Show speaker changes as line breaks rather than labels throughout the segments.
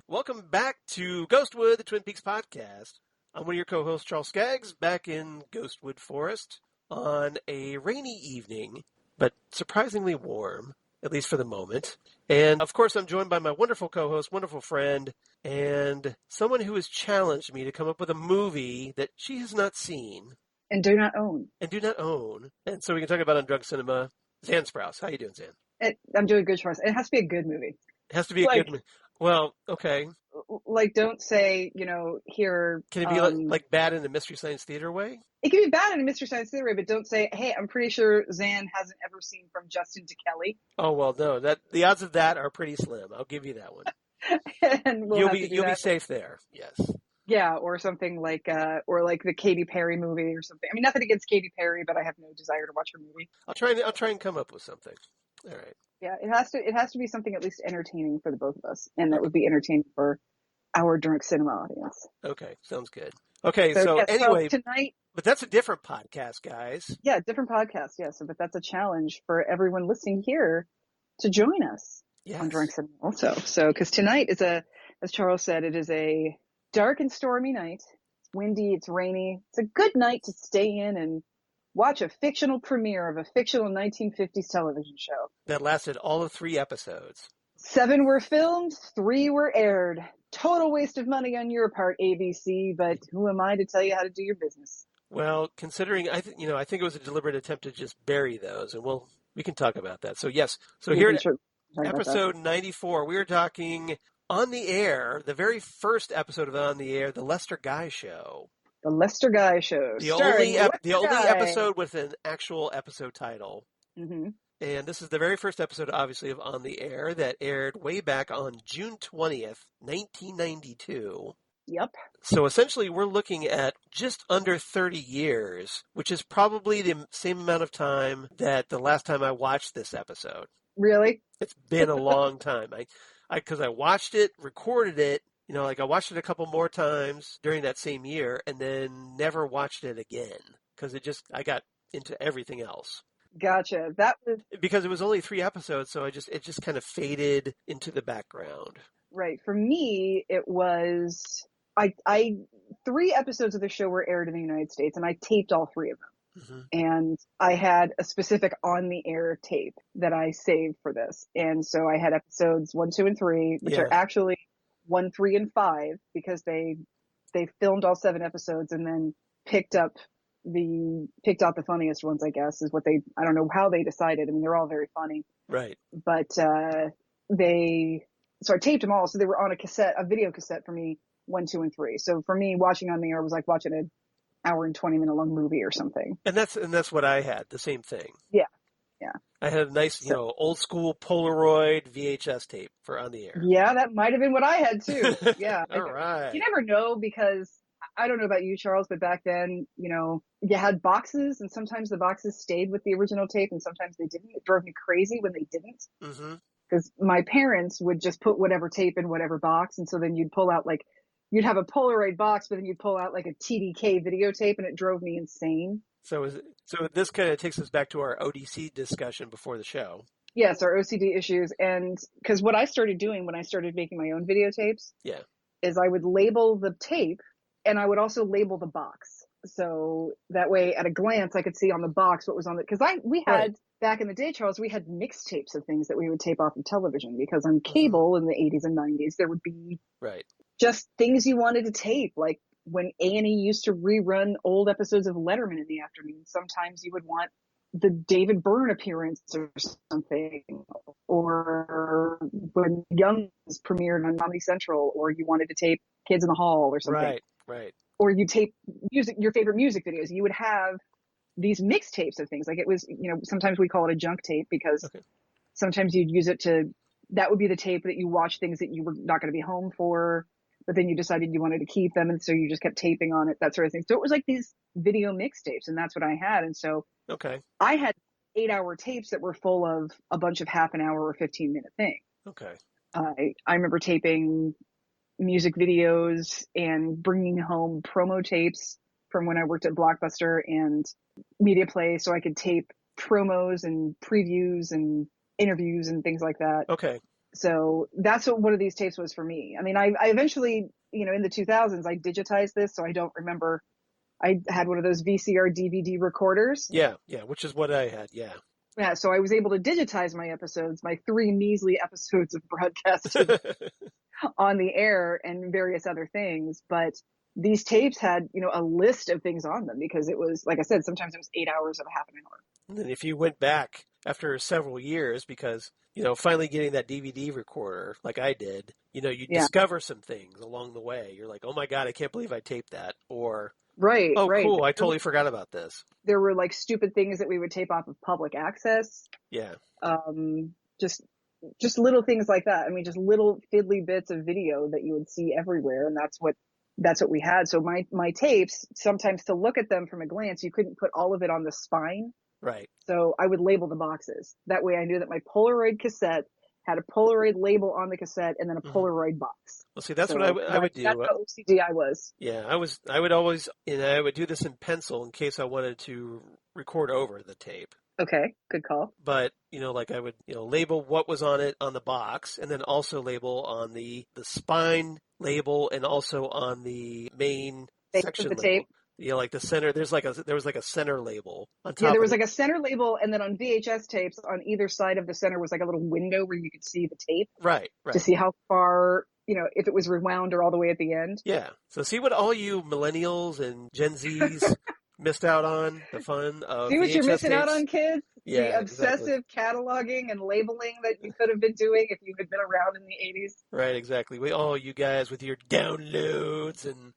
Welcome back to Ghostwood, the Twin Peaks podcast. I'm one of your co-hosts, Charles Skaggs, back in Ghostwood Forest on a rainy evening, but surprisingly warm, at least for the moment. And, of course, I'm joined by my wonderful co-host, wonderful friend, and someone who has challenged me to come up with a movie that she has not seen.
And do not own.
And so we can talk about on Drunk Cinema. Xan Sprouse. How you doing, Xan?
I'm doing good, Charles. It has to be a good movie.
It has to be a good movie. Well, okay.
Like, don't say, here...
Can it be like bad in the Mystery Science Theater way?
It can be bad in a Mystery Science Theater way, but don't say, hey, I'm pretty sure Xan hasn't ever seen From Justin to Kelly.
Oh, well, no. The odds of that are pretty slim. I'll give you that one.
And
you'll be safe there, yes.
Yeah, or something like the Katy Perry movie or something. I mean, nothing against Katy Perry, but I have no desire to watch her movie.
I'll try and come up with something. All right.
Yeah, it has to be something at least entertaining for the both of us, and that would be entertaining for our Drunk Cinema audience.
Okay, sounds good. Okay, so anyway,
tonight,
but that's a different podcast, guys.
Yeah, different podcast. Yeah, but that's a challenge for everyone listening here to join us on Drunk Cinema also. So, because tonight is as Charles said, it is a dark and stormy night. It's windy, it's rainy. It's a good night to stay in and watch a fictional premiere of a fictional 1950s television show.
That lasted all of 3 episodes.
7 were filmed, 3 were aired. Total waste of money on your part, ABC, but who am I to tell you how to do your business?
Well, considering, I think it was a deliberate attempt to just bury those, and we can talk about that. So, yes. So here, episode 94, we were talking On the Air, the very first episode of On the Air, The Lester Guy Show.
The Lester Guy Show.
The only episode with an actual episode title.
Mm-hmm.
And this is the very first episode, obviously, of On the Air that aired way back on June 20th, 1992.
Yep.
So essentially, we're looking at just under 30 years, which is probably the same amount of time that the last time I watched this episode.
Really?
It's been a long time. Because I watched it, recorded it, I watched it a couple more times during that same year and then never watched it again because I got into everything else.
Gotcha.
Because it was only 3 episodes, so it just kind of faded into the background.
Right. For me, it was 3 episodes of the show were aired in the United States, and I taped all 3 of them. Mm-hmm. And I had a specific on the air tape that I saved for this, and so I had episodes 1, 2, and 3, which are actually 1, 3, and 5 because they filmed all 7 episodes and then picked out the funniest ones, I guess, is what I don't know how they decided. I mean, they're all very funny.
Right.
But so I taped them all. So they were on a video cassette for me, 1, 2, and 3. So for me, watching on the air was like watching an hour and 20-minute long movie or something.
And that's what I had, the same thing.
Yeah. Yeah.
I had a nice, old school Polaroid VHS tape for On the Air.
Yeah, that might have been what I had too. Yeah.
All right.
You never know because I don't know about you, Charles, but back then, you had boxes and sometimes the boxes stayed with the original tape and sometimes they didn't. It drove me crazy when they didn't.
Mm-hmm.
Because my parents would just put whatever tape in whatever box. And so then you'd pull out you'd have a Polaroid box, but then you'd pull out like a TDK videotape and it drove me insane.
So this kind of takes us back to our ODC discussion before the show.
Yes, our OCD issues. And because what I started doing when I started making my own videotapes is I would label the tape and I would also label the box. So that way at a glance, I could see on the box what was on it. Because we had, back in the day, Charles, we had mixtapes of things that we would tape off of television because on cable in the 80s and 90s, there would be just things you wanted to tape. Like when A&E used to rerun old episodes of Letterman in the afternoon, sometimes you would want the David Byrne appearance or something, or when Young was premiered on Comedy Central, or you wanted to tape Kids in the Hall or something.
Right.
Or you tape your favorite music videos. You would have these mixtapes of things. Like it was, sometimes we call it a junk tape because sometimes you'd use it that would be the tape that you watch things that you were not going to be home for, but then you decided you wanted to keep them. And so you just kept taping on it, that sort of thing. So it was like these video mixtapes and that's what I had. And so I had 8-hour tapes that were full of a bunch of half an hour or 15-minute things.
Okay.
I remember taping music videos and bringing home promo tapes from when I worked at Blockbuster and Media Play so I could tape promos and previews and interviews and things like that.
Okay.
So that's what one of these tapes was for me. I mean, I eventually, in the 2000s, I digitized this, so I don't remember. I had one of those VCR DVD recorders.
Yeah, which is what I had, yeah.
Yeah, so I was able to digitize my episodes, my 3 measly episodes of broadcasting on the air and various other things. But these tapes had, a list of things on them because it was, like I said, sometimes it was 8 hours of a half an hour.
And then if you went back after several years because, finally getting that DVD recorder like I did, you discover some things along the way. You're like, oh my God, I can't believe I taped that. Or,
right.
Cool, I totally forgot about this.
There were like stupid things that we would tape off of public access.
Yeah.
Just little things like that. I mean, just little fiddly bits of video that you would see everywhere. And that's what we had. So my tapes, sometimes to look at them from a glance, you couldn't put all of it on the spine.
Right.
So I would label the boxes. That way I knew that my Polaroid cassette had a Polaroid label on the cassette and then a Polaroid box.
Well, see, that's what I would do.
That's how OCD I was.
Yeah, I would always, I would do this in pencil in case I wanted to record over the tape.
Okay, good call.
But, like I would, label what was on it on the box and then also label on the spine label and also on the main section
of the
label.
tape.
Like the center, there was like a center label on top.
Yeah, there was like a center label, and then on VHS tapes, on either side of the center was like a little window where you could see the tape.
Right.
To see how far, if it was rewound or all the way at the end.
Yeah. So see what all you millennials and Gen Zs missed out on, the fun of
See what
VHS
you're missing
tapes?
out on, kids?
Yeah,
the obsessive cataloging and labeling that you could have been doing if you had been around in the 80s.
Right, exactly. You guys with your downloads and,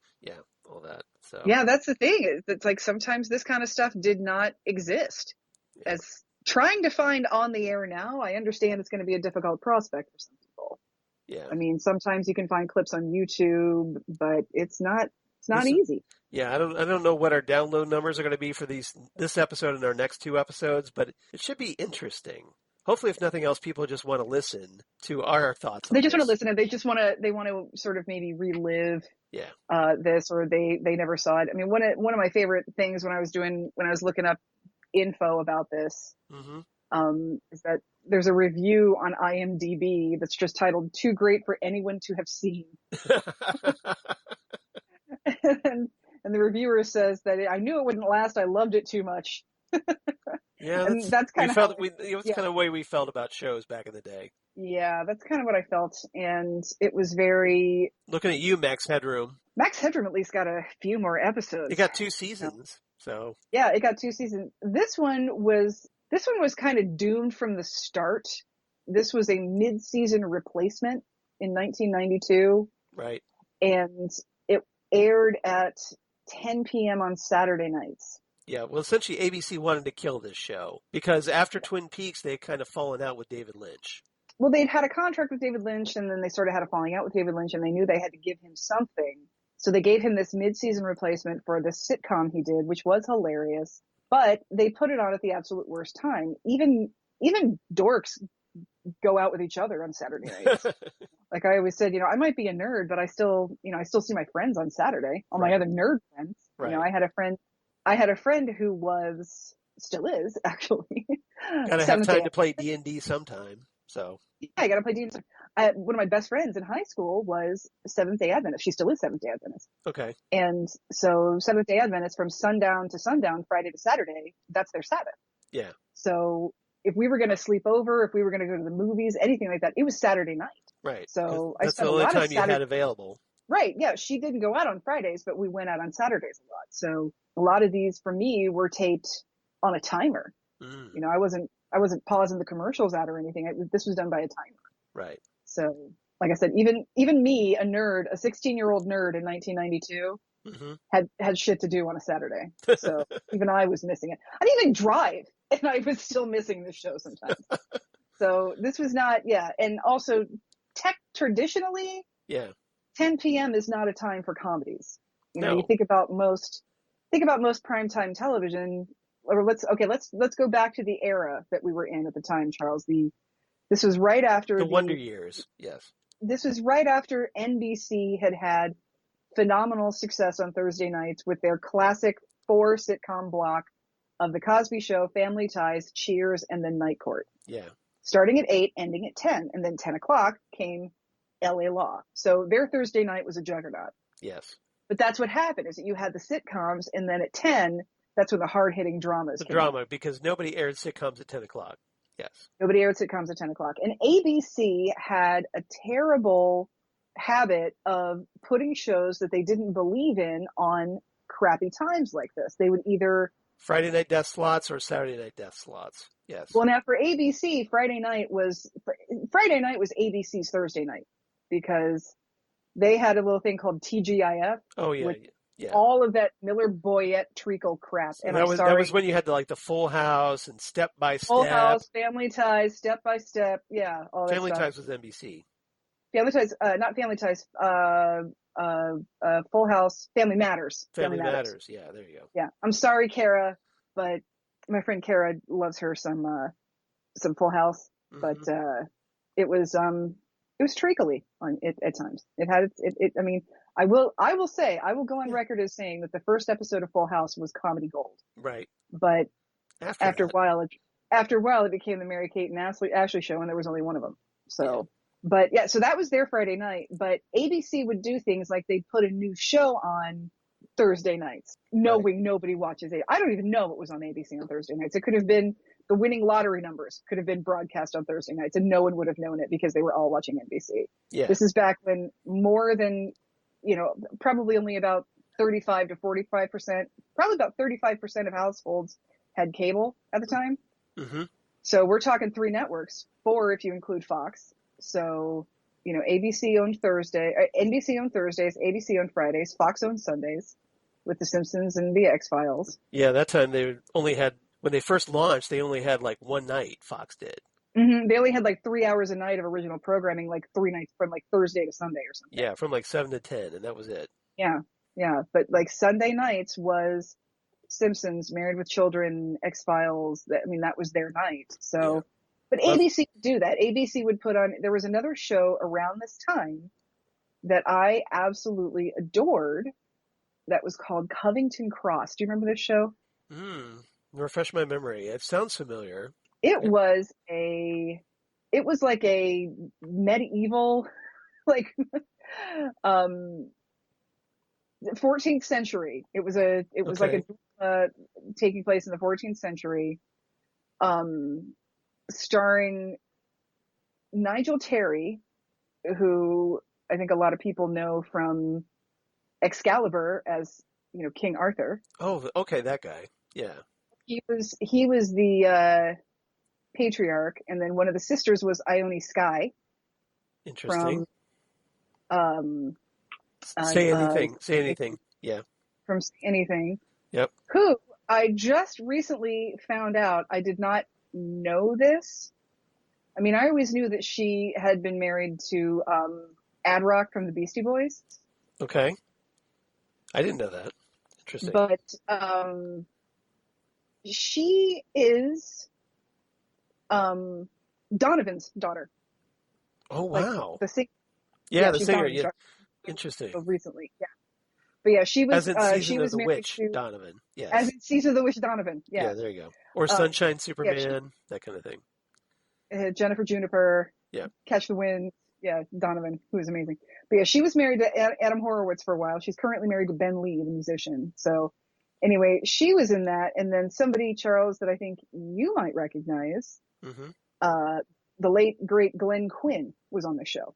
all that. So
yeah, that's the thing. It's like sometimes this kind of stuff did not exist. Yeah. As trying to find on the air now, I understand it's going to be a difficult prospect for some people.
Yeah.
I mean, sometimes you can find clips on YouTube, but it's not easy.
Yeah, I don't know what our download numbers are going to be for this episode and our next 2 episodes, but it should be interesting. Hopefully, if nothing else, people just want to listen to our thoughts.
They just want to listen, and they want to sort of maybe relive this, or they never saw it. I mean, one of my favorite things when I was looking up info about this, is that there's a review on IMDb that's just titled "Too Great for Anyone to Have Seen." And the reviewer says that I knew it wouldn't last. I loved it too much.
Yeah,
and that's kind of how
it was kind of the way we felt about shows back in the day.
Yeah, that's kind of what I felt, and it was very.
Looking at you, Max Headroom.
Max Headroom at least got a few more episodes.
It got 2 seasons, so.
Yeah, it got 2 seasons. This one was kind of doomed from the start. This was a mid-season replacement in 1992.
Right.
And it aired at 10 p.m. on Saturday nights.
Yeah, well, essentially ABC wanted to kill this show because after Twin Peaks, they had kind of fallen out with David Lynch.
Well, they'd had a contract with David Lynch, and then they sort of had a falling out with David Lynch, and they knew they had to give him something. So they gave him this mid-season replacement for the sitcom he did, which was hilarious. But they put it on at the absolute worst time. Even dorks go out with each other on Saturday nights. Like I always said, I might be a nerd, but I still see my friends on Saturday, all my other nerd friends.
Right.
I had a friend who still is actually.
Gotta have time to play D&D sometime. So
yeah, I gotta play D&D. One of my best friends in high school was Seventh-day Adventist. She still is Seventh-day Adventist.
Okay.
And so Seventh-day Adventist from sundown to sundown, Friday to Saturday, that's their Sabbath.
Yeah.
So if we were going to sleep over, if we were going to go to the movies, anything like that, it was Saturday night.
Right.
So
that's the only time you had available.
Right. Yeah. She didn't go out on Fridays, but we went out on Saturdays a lot. So a lot of these for me were taped on a timer. Mm. I wasn't pausing the commercials out or anything. This was done by a timer.
Right.
So like I said, even me, a nerd, a 16-year-old nerd in 1992 had shit to do on a Saturday. So even I was missing it. I didn't even drive, and I was still missing this show sometimes. So this was not, and also traditionally, 10 p.m. is not a time for comedies. You think about most primetime television. Or let's go back to the era that we were in at the time, Charles. This was right after
the Wonder Years. Yes.
This was right after NBC had phenomenal success on Thursday nights with their classic 4 sitcom block of The Cosby Show, Family Ties, Cheers, and then Night Court.
Yeah.
starting at 8, ending at 10. And then 10 o'clock came LA Law. So their Thursday night was a juggernaut.
Yes.
But that's what happened, is that you had the sitcoms, and then at 10, that's when the hard-hitting dramas came out.
Because nobody aired sitcoms at 10 o'clock. Yes.
Nobody aired sitcoms at 10 o'clock. And ABC had a terrible habit of putting shows that they didn't believe in on crappy times like this. They would either
Friday night death slots or Saturday night death slots. Yes.
Well, now for ABC, Friday night was ABC's Thursday night, because they had a little thing called TGIF.
Oh yeah,
yeah. All of that Miller Boyette treacle crap. And
that was when you had the Full House and Step by Step.
Full House, Family Ties, Step by Step. Yeah, all that
Family
stuff.
Ties was NBC.
Family Ties, not Family Ties. Full House, Family Matters.
Family Matters. Yeah, there you go.
Yeah, I'm sorry, Kara, but my friend Kara loves her some Full House, but it was treacly on it at times. It had it. I mean, I will go on record as saying that the first episode of Full House was comedy gold.
Right.
But after a while, it became the Mary Kate and Ashley show, and there was only one of them. So. Yeah. But yeah, so that was their Friday night. But ABC would do things like they'd put a new show on Thursday nights, knowing nobody watches it. I don't even know what was on ABC on Thursday nights. It could have been the winning lottery numbers could have been broadcast on Thursday nights, and no one would have known it because they were all watching NBC.
Yeah.
This is back when more than, probably only about 35 to 45%, probably about 35% of households had cable at the time.
Mm-hmm.
So we're talking 3 networks, 4 if you include Fox. So, ABC owned NBC owned Thursdays, ABC owned Fridays, Fox owned Sundays with The Simpsons and The X-Files.
Yeah, that time they only had, when they first launched, they only had one night, Fox did.
Mm-hmm. They only had 3 hours a night of original programming, 3 nights from Thursday to Sunday or something.
Yeah, from 7 to 10, and that was it.
Yeah, yeah. But Sunday nights was Simpsons, Married with Children, X-Files. That was their night. So... Yeah. But ABC would do that. ABC would put on, there was another show around this time that I absolutely adored that was called Covington Cross. Do you remember this show?
Refresh my memory. It sounds familiar.
It was like a medieval, 14th century. It was taking place in the 14th century. Starring Nigel Terry, who I think a lot of people know from Excalibur as, King Arthur.
Oh, okay, that guy. Yeah.
He was the patriarch, and then one of the sisters was Ione Skye.
Interesting.
From
Say anything. Yeah.
From Say Anything.
Yep.
Who I just recently found out, I did not know this. I always knew that she had been married to Ad Rock from the Beastie Boys.
Okay. I didn't know that. Interesting.
But she is Donovan's daughter.
Oh, wow.
The singer.
Yeah, the singer. Yeah. Interesting.
Recently, yeah. But yeah, she was.
As in
she was
of the
married
Witch,
to
Donovan. Yes.
As in Season of the Witch, Donovan. Yeah.
Yeah, there you go. Or Sunshine Superman, that kind of thing.
Jennifer Juniper.
Yeah.
Catch the Wind. Yeah, Donovan, who is amazing. But yeah, she was married to Adam Horowitz for a while. She's currently married to Ben Lee, the musician. So anyway, she was in that. And then somebody, Charles, that I think you might recognize, the late, great Glenn Quinn was on the show.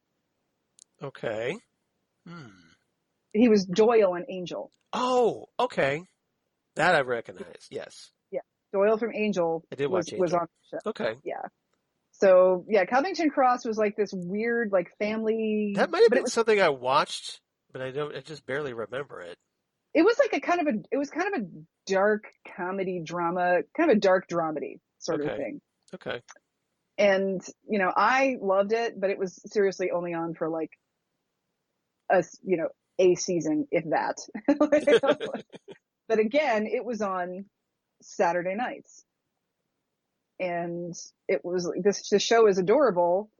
Okay.
He was Doyle on Angel.
Oh, okay. That I recognize, yes.
Yeah, Doyle from Angel
I did watch
was
Angel.
on the show.
Okay.
Yeah. So, yeah, Covington Cross was this weird, family...
That might have been something I watched, but I just barely remember it.
It was it was kind of a dark comedy drama, kind of a dark dramedy sort of thing.
Okay.
And, I loved it, but it was seriously only on for a season, if that. But again, it was on Saturday nights. And it was, the show is adorable,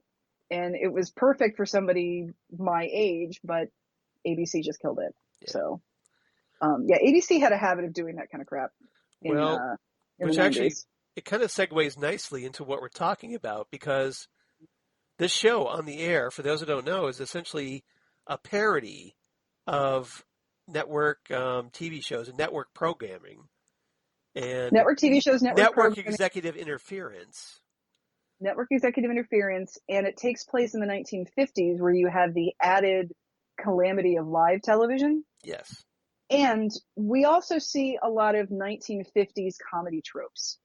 and it was perfect for somebody my age, but ABC just killed it. Yeah. So, ABC had a habit of doing that kind of crap.
Which actually it kind of segues nicely into what we're talking about, because this show on the air, for those who don't know, is essentially a parody of network TV shows and network programming. And
network TV shows,
network executive interference.
Network executive interference, and it takes place in the 1950s, where you have the added calamity of live television.
Yes.
And we also see a lot of 1950s comedy tropes,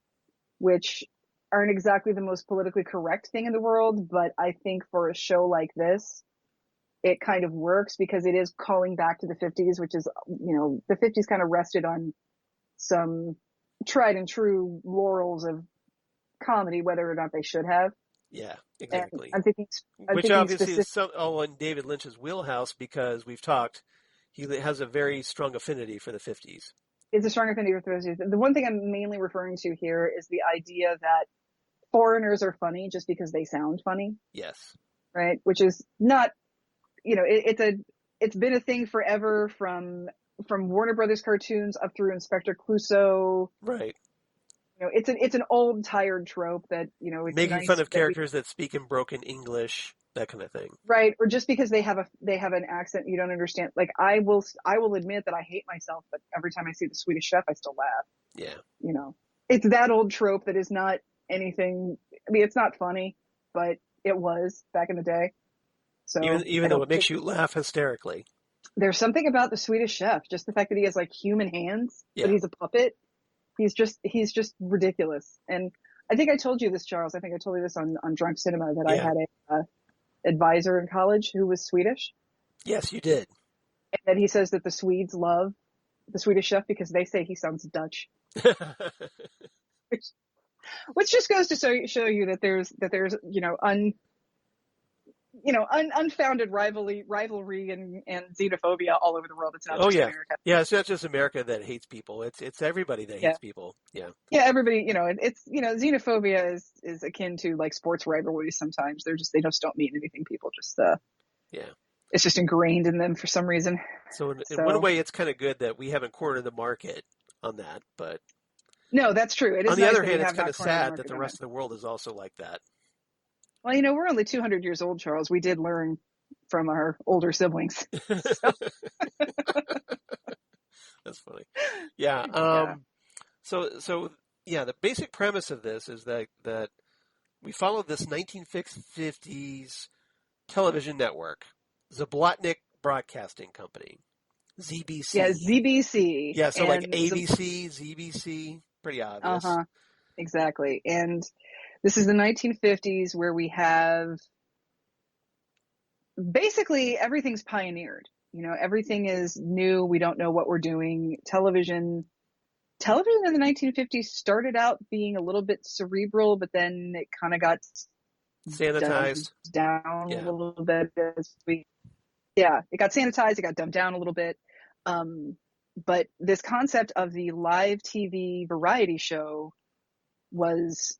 which aren't exactly the most politically correct thing in the world, but I think for a show like this, it kind of works because it is calling back to the 50s, which is, the 50s kind of rested on some tried and true laurels of comedy, whether or not they should have.
Yeah, exactly.
I'm thinking
which obviously is in David Lynch's wheelhouse, because we've talked, he has a very strong affinity for the 50s.
It's a strong affinity for the 50s. The one thing I'm mainly referring to here is the idea that foreigners are funny just because they sound funny.
Yes.
Right? Which is not, it's been a thing forever, from Warner Brothers cartoons up through Inspector Clouseau.
Right.
It's an old tired trope that, it's
making
nice
fun of characters that speak in broken English, that kind of thing.
Right. Or just because they have an accent you don't understand. Like, I will admit that I hate myself, but every time I see The Swedish Chef, I still laugh.
Yeah.
It's that old trope that is not anything. I mean, it's not funny, but it was back in the day. So
even though it makes you laugh hysterically.
There's something about The Swedish Chef, just the fact that he has like human hands, but he's a puppet. He's just ridiculous. And I think I told you this, Charles. I think I told you this on Drunk Cinema, that I had a advisor in college who was Swedish.
Yes, you did.
And that he says that the Swedes love The Swedish Chef because they say he sounds Dutch. which just goes to show you that there's unfounded rivalry and xenophobia all over the world. It's not just America.
Yeah, it's not just America that hates people. It's everybody that hates people. Yeah.
Yeah, everybody, it's xenophobia is akin to like sports rivalries sometimes. They just don't mean anything. People just it's just ingrained in them for some reason.
So in one way, it's kind of good that we haven't cornered the market on that, but
no, that's true. It is.
On the other hand, it's kind of sad that the rest of the world is also like that.
Well, we're only 200 years old, Charles. We did learn from our older siblings.
That's funny. Yeah. So the basic premise of this is that we follow this 1950s television network, Zablotnik Broadcasting Company, ZBC.
Yeah, ZBC.
Yeah, so like ABC, ZBC, pretty obvious.
Exactly. And this is the 1950s, where we have basically everything's pioneered. Everything is new. We don't know what we're doing. Television in the 1950s started out being a little bit cerebral, but then it kind of got
sanitized
down a little bit it got sanitized. It got dumbed down a little bit. But this concept of the live TV variety show was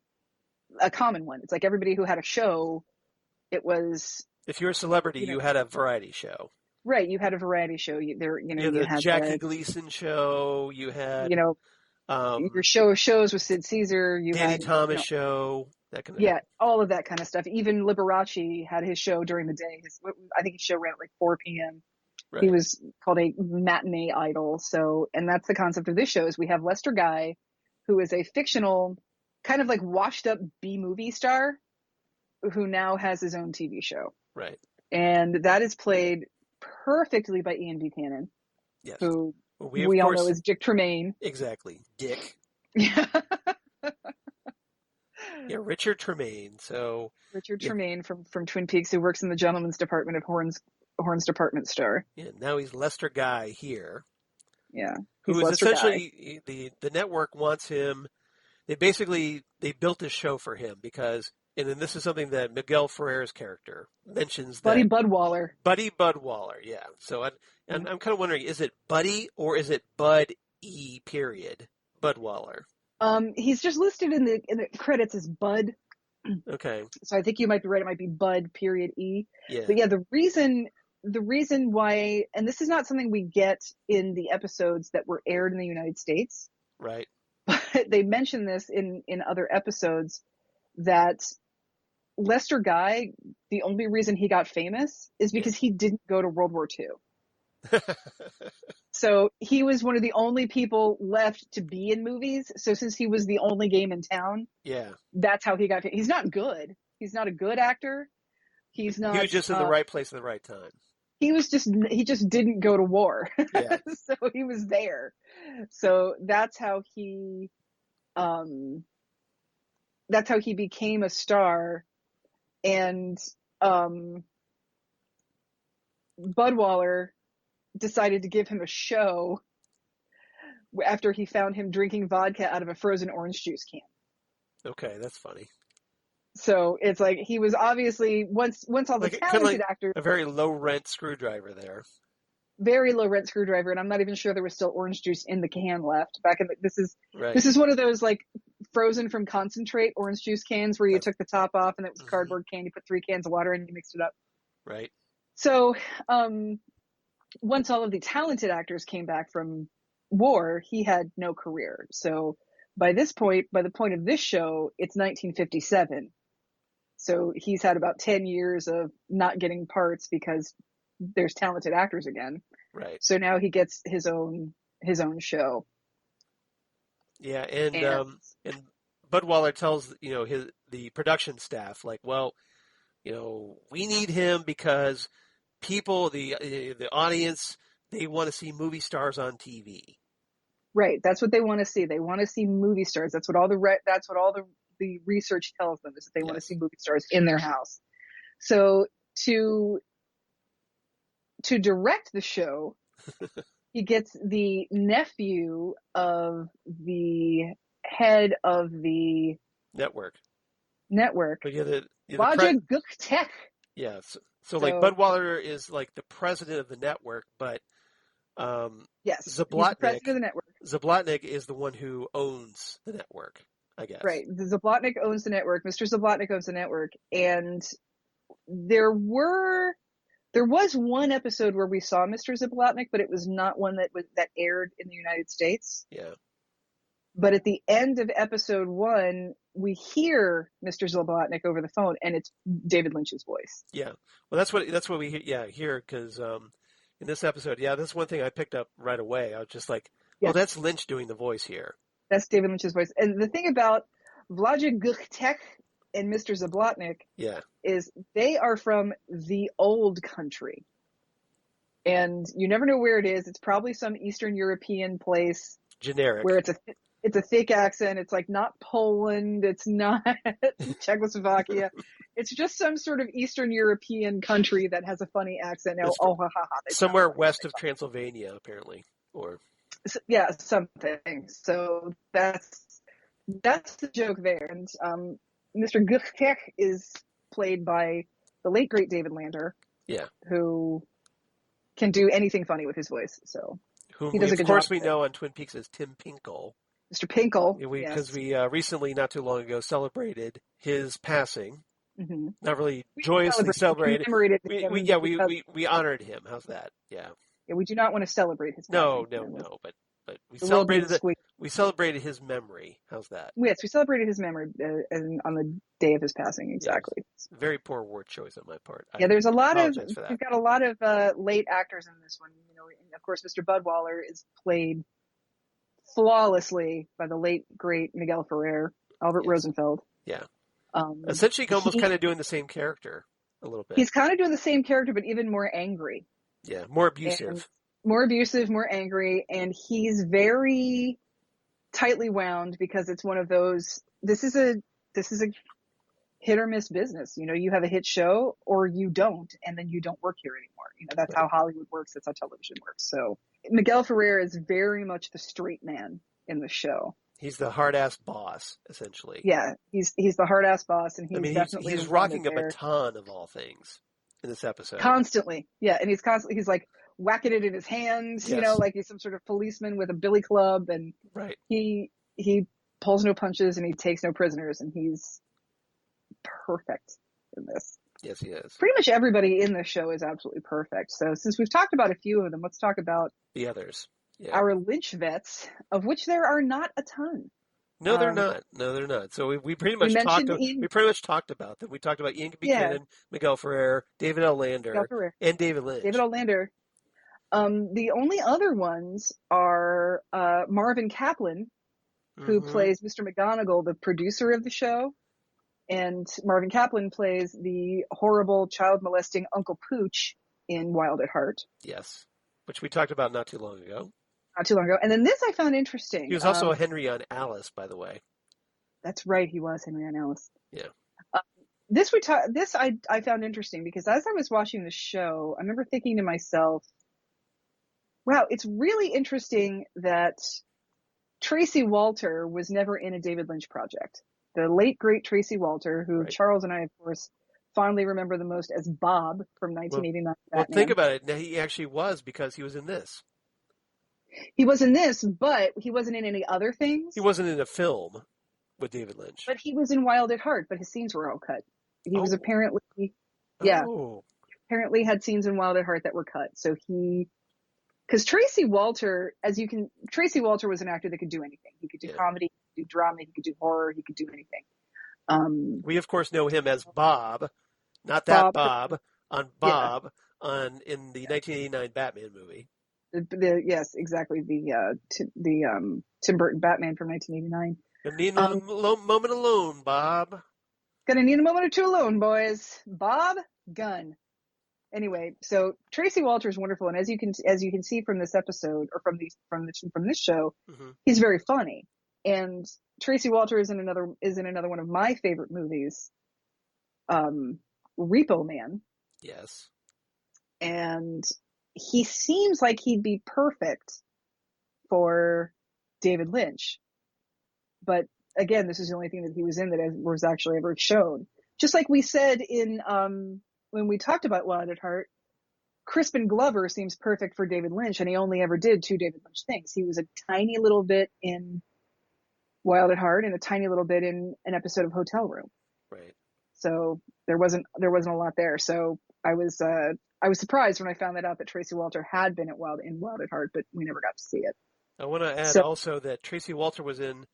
a common one. It's like everybody who had a show, it was.
If you're a celebrity, you had a variety show.
Right, you had a variety show. You had
Jackie Gleason show. You had
your shows with Sid Caesar. You
Danny
had
Thomas show. That kind of
thing. All of that kind of stuff. Even Liberace had his show during the day. I think his show ran at like 4 p.m. Right. He was called a matinee idol. So, and that's the concept of this show is we have Lester Guy, who is a fictional, kind of like washed up B-movie star, who now has his own TV show.
Right.
And that is played perfectly by Ian Buchanan.
Yes.
Who we all know is Dick Tremaine.
Exactly. Dick.
Yeah.
Yeah, Richard Tremaine. So
Richard Tremaine from Twin Peaks, who works in the gentleman's department of Horn's department store.
Yeah, now he's Lester Guy here.
Yeah.
Who is essentially the network wants him. They built this show for him because, and then this is something that Miguel Ferrer's character mentions.
Buddy Budwaller.
Buddy Budwaller, yeah. So I'm kind of wondering, is it Buddy or is it Bud E. period Budwaller?
He's just listed in the credits as Bud.
Okay.
So I think you might be right. It might be Bud period E.
Yeah.
But yeah, the reason why, and this is not something we get in the episodes that were aired in the United States.
Right.
they mention this in other episodes, that Lester Guy, the only reason he got famous is because he didn't go to World War II. So he was one of the only people left to be in movies. So since he was the only game in town, that's how he got famous. He's not good. He's not a good actor. He's not.
He was just in the right place at the right time.
He just didn't go to war.
Yeah.
So he was there. So that's how he became a star. And Budwaller decided to give him a show after he found him drinking vodka out of a frozen orange juice can.
Okay, that's funny.
So it's like he was obviously once all the talented actors,
a very low rent screwdriver there.
Very low rent screwdriver, and I'm not even sure there was still orange juice in the can left. This is one of those like frozen from concentrate orange juice cans where you took the top off and it was a cardboard can. You put 3 cans of water and you mixed it up.
Right.
So once all of the talented actors came back from war, he had no career. So by the point of this show, it's 1957. So he's had about 10 years of not getting parts because there's talented actors again.
Right.
So now he gets his own show.
Yeah, and Budwaller tells the production staff, like, well, we need him because people, the audience, they want to see movie stars on TV.
Right. That's what they want to see. They want to see movie stars. That's what all the research tells them, is that they want to see movie stars in their house. So to direct the show, he gets the nephew of the head of the network.
But
Valdja Gochktch.
Yeah. So like Budwaller is like the president of the network, but
yes, he's the president of the network.
Zablotnik is the one who owns the network, I guess.
Right. Zablotnik owns the network. Mr. Zablotnik owns the network. And there was one episode where we saw Mr. Zablotnik, but it was not one that aired in the United States.
Yeah.
But at the end of episode 1, we hear Mr. Zablotnik over the phone, and it's David Lynch's voice.
Yeah. Well, that's what we hear because in this episode, that's one thing I picked up right away. I was just like, that's Lynch doing the voice here.
That's David Lynch's voice. And the thing about Valdja Gochktch and Mr. Zablotnik is they are from the old country. And you never know where it is. It's probably some Eastern European place.
Generic.
Where it's a thick accent. It's like not Poland. It's not Czechoslovakia. It's just some sort of Eastern European country that has a funny accent.
Somewhere west of Transylvania, apparently.
Something. So that's the joke there. And Mr. Gochktch is played by the late great David Lander.
Yeah.
Who can do anything funny with his voice. So
whom we know on Twin Peaks as Tim Pinkle.
Mr. Pinkle.
Because we recently, not too long ago, celebrated his passing.
Mm-hmm.
Not really joyously celebrated. We honored him. How's that? Yeah.
Yeah, we do not want to celebrate his passing.
No. But we celebrated his memory. How's that?
Yes, we celebrated his memory on the day of his passing. Exactly.
Yes. Very poor word choice on my part.
Yeah, we've got a lot of late actors in this one. And of course, Mr. Budwaller is played flawlessly by the late great Miguel Ferrer, Albert Rosenfeld.
Yeah. Essentially, almost kind of doing the same character a little bit.
He's kind of doing the same character, but even more angry.
Yeah, more abusive.
More abusive, more angry, and he's very tightly wound because it's one of those. This is a hit or miss business. You have a hit show or you don't, and then you don't work here anymore. That's how Hollywood works. That's how television works. So Miguel Ferrer is very much the straight man in the show.
He's the hard-ass boss, essentially.
Yeah, he's the hard-ass boss, and
he's rocking a baton of all things in this episode.
Constantly, yeah, and he's like whacking it in his hands, like he's some sort of policeman with a billy club, and he pulls no punches and he takes no prisoners, and he's perfect in this.
Yes, he is.
Pretty much everybody in this show is absolutely perfect. So since we've talked about a few of them, let's talk about
the others. Yeah.
Our Lynch vets, of which there are not a ton.
No, they're not. No, they're not. So we pretty much talked about them. We talked about Ian Buchanan, Miguel Ferrer, David L. Lander, and David Lynch.
David L. Lander. The only other ones are Marvin Kaplan, who plays Mr. McGonagall, the producer of the show, and Marvin Kaplan plays the horrible child molesting Uncle Pooch in Wild at Heart.
Yes, which we talked about not too long ago.
And then this I found interesting.
He was also a Henry on Alice, by the way.
That's right, he was Henry on Alice.
Yeah.
This I found interesting because as I was watching the show, I remember thinking to myself, wow, it's really interesting that Tracey Walter was never in a David Lynch project. The late, great Tracey Walter, who Charles and I, of course, fondly remember the most as Bob from 1989.
Well, think about it. Now, he actually was because he was in this.
He was in this, but he wasn't in any other things.
He wasn't in a film with David Lynch.
But he was in Wild at Heart, but his scenes were all cut. He was apparently had scenes in Wild at Heart that were cut. So because Tracey Walter was an actor that could do anything. He could do comedy, he could do drama, he could do horror, he could do anything.
We of course know him as Bob, not that Bob in the 1989 Batman movie.
Yes, exactly. The Tim Burton Batman from 1989.
Gonna need a moment alone, Bob.
Gonna need a moment or two alone, boys. Bob Gunn. Anyway, so Tracey Walter is wonderful, and as you can see from this episode or from this show, he's very funny. And Tracey Walter is in another one of my favorite movies, Repo Man.
Yes.
And he seems like he'd be perfect for David Lynch. But again, this is the only thing that he was in that was actually ever shown. Just like we said in when we talked about Wild at Heart, Crispin Glover seems perfect for David Lynch, and he only ever did 2 David Lynch things. He was a tiny little bit in Wild at Heart and a tiny little bit in an episode of Hotel Room.
Right.
So there wasn't a lot there. So I was surprised when I found that out that Tracey Walter had been in Wild at Heart, but we never got to see it.
I want to add also that Tracey Walter was in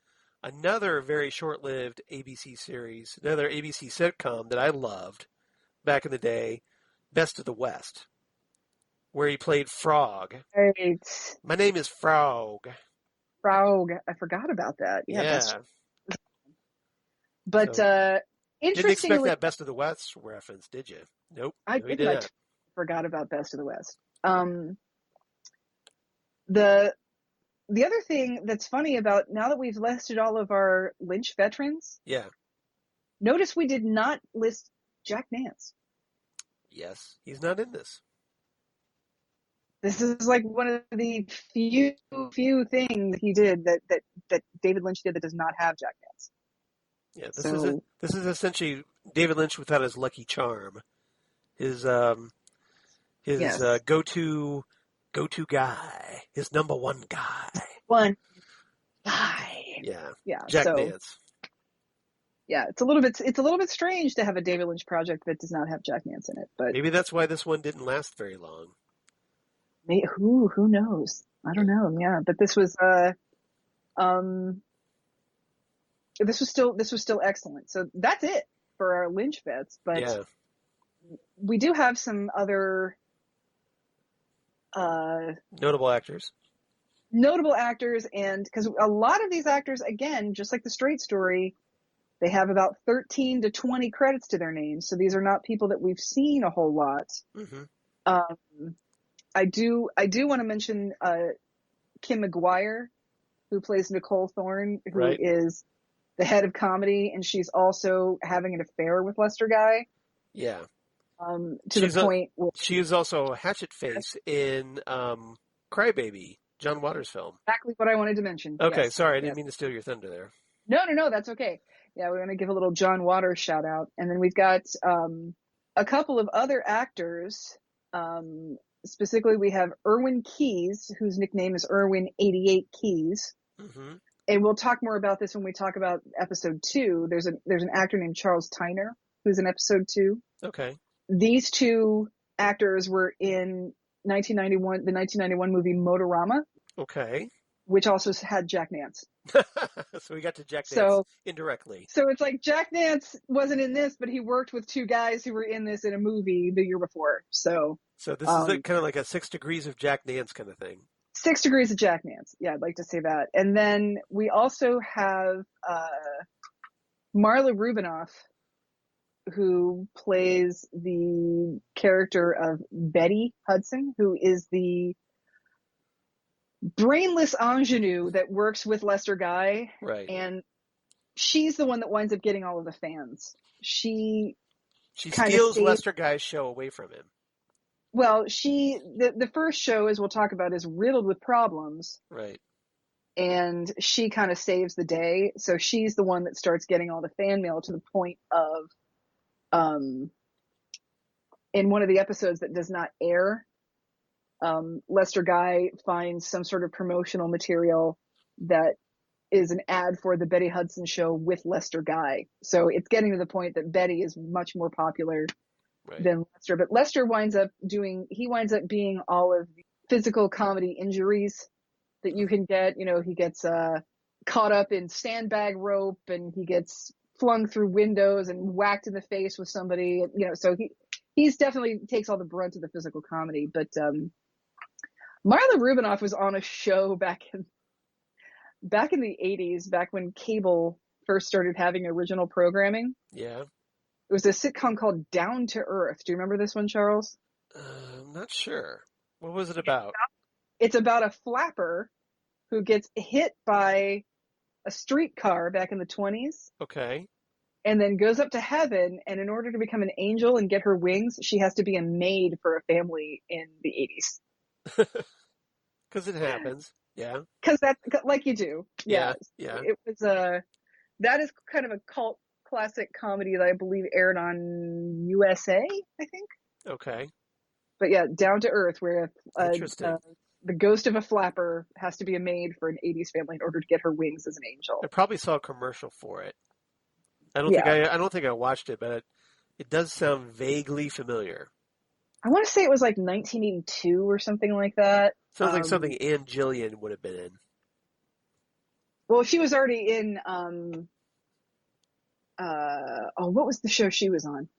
another very short-lived ABC series, another ABC sitcom that I loved back in the day, Best of the West, where he played Frog.
Right.
My name is Frog.
Frog. I forgot about that. Yeah. But interestingly,
didn't expect that Best of the West reference, did you? Nope.
I forgot about Best of the West. The other thing that's funny about now that we've listed all of our Lynch veterans, notice we did not list Jack Nance.
Yes, he's not in this.
This is like one of the few things he did that David Lynch did that does not have Jack Nance.
Yeah, this is essentially David Lynch without his lucky charm. His go-to guy, his number one guy. Yeah. Jack Nance.
Yeah, it's a little bit strange to have a David Lynch project that does not have Jack Nance in it, but
maybe that's why this one didn't last very long.
Who knows? I don't know. Yeah, but this was still excellent. So that's it for our Lynch vets, but we do have some other
notable actors,
and because a lot of these actors, again, just like the Straight Story, they have about 13 to 20 credits to their names. So these are not people that we've seen a whole lot. I do want to mention Kim Mcguire, who plays Nicole Thorne, who is the head of comedy, and she's also having an affair with Lester Guy.
Yeah.
She
is also Hatchet Face in Crybaby, John Waters' film.
Exactly what I wanted to mention.
Okay,
yes.
Sorry, I didn't mean to steal your thunder there.
No, that's okay. Yeah, we want to give a little John Waters shout out. And then we've got a couple of other actors. Specifically, we have Erwin Keys, whose nickname is Erwin88 Keys. And we'll talk more about this when we talk about episode 2. There's an actor named Charles Tyner, who's in episode 2.
Okay.
These two actors were in the 1991 movie Motorama.
Okay.
which also had Jack Nance.
So we got to Jack Nance indirectly.
So it's like Jack Nance wasn't in this, but he worked with two guys who were in this in a movie the year before. So
this is kind of like a 6 Degrees of Jack Nance kind of thing.
6 Degrees of Jack Nance. Yeah, I'd like to say that. And then we also have Marla Rubinoff, who plays the character of Betty Hudson, who is the brainless ingenue that works with Lester Guy.
Right.
And she's the one that winds up getting all of the fans. She
steals Lester Guy's show away from him.
Well, the first show, as we'll talk about, is riddled with problems.
Right.
And she kind of saves the day. So she's the one that starts getting all the fan mail, to the point of, in one of the episodes that does not air, Lester Guy finds some sort of promotional material that is an ad for the Betty Hudson show with Lester Guy. So it's getting to the point that Betty is much more popular than Lester. But Lester winds up being all of the physical comedy injuries that you can get. You know, he gets caught up in sandbag rope, and he gets flung through windows and whacked in the face with somebody. You know, so he's definitely takes all the brunt of the physical comedy. But Marla Rubinoff was on a show back in the 80s, back when cable first started having original programming.
Yeah.
It was a sitcom called Down to Earth. Do you remember this one, Charles?
I'm not sure. What was it about?
It's about a flapper who gets hit by a streetcar back in the 20s.
Okay.
And then goes up to heaven, and in order to become an angel and get her wings, she has to be a maid for a family in the 80s.
Because it happens. Yeah.
Because that's like you do.
Yeah.
It was that is kind of a cult classic comedy that I believe aired on USA, I think.
Okay.
But yeah, Down to Earth, where the ghost of a flapper has to be a maid for an 80s family in order to get her wings as an angel.
I probably saw a commercial for it. I don't think I watched it, but it does sound vaguely familiar.
I want to say it was like 1982 or something like that.
Sounds like something Ann Jillian would have been in.
Well, she was already in, what was the show she was on?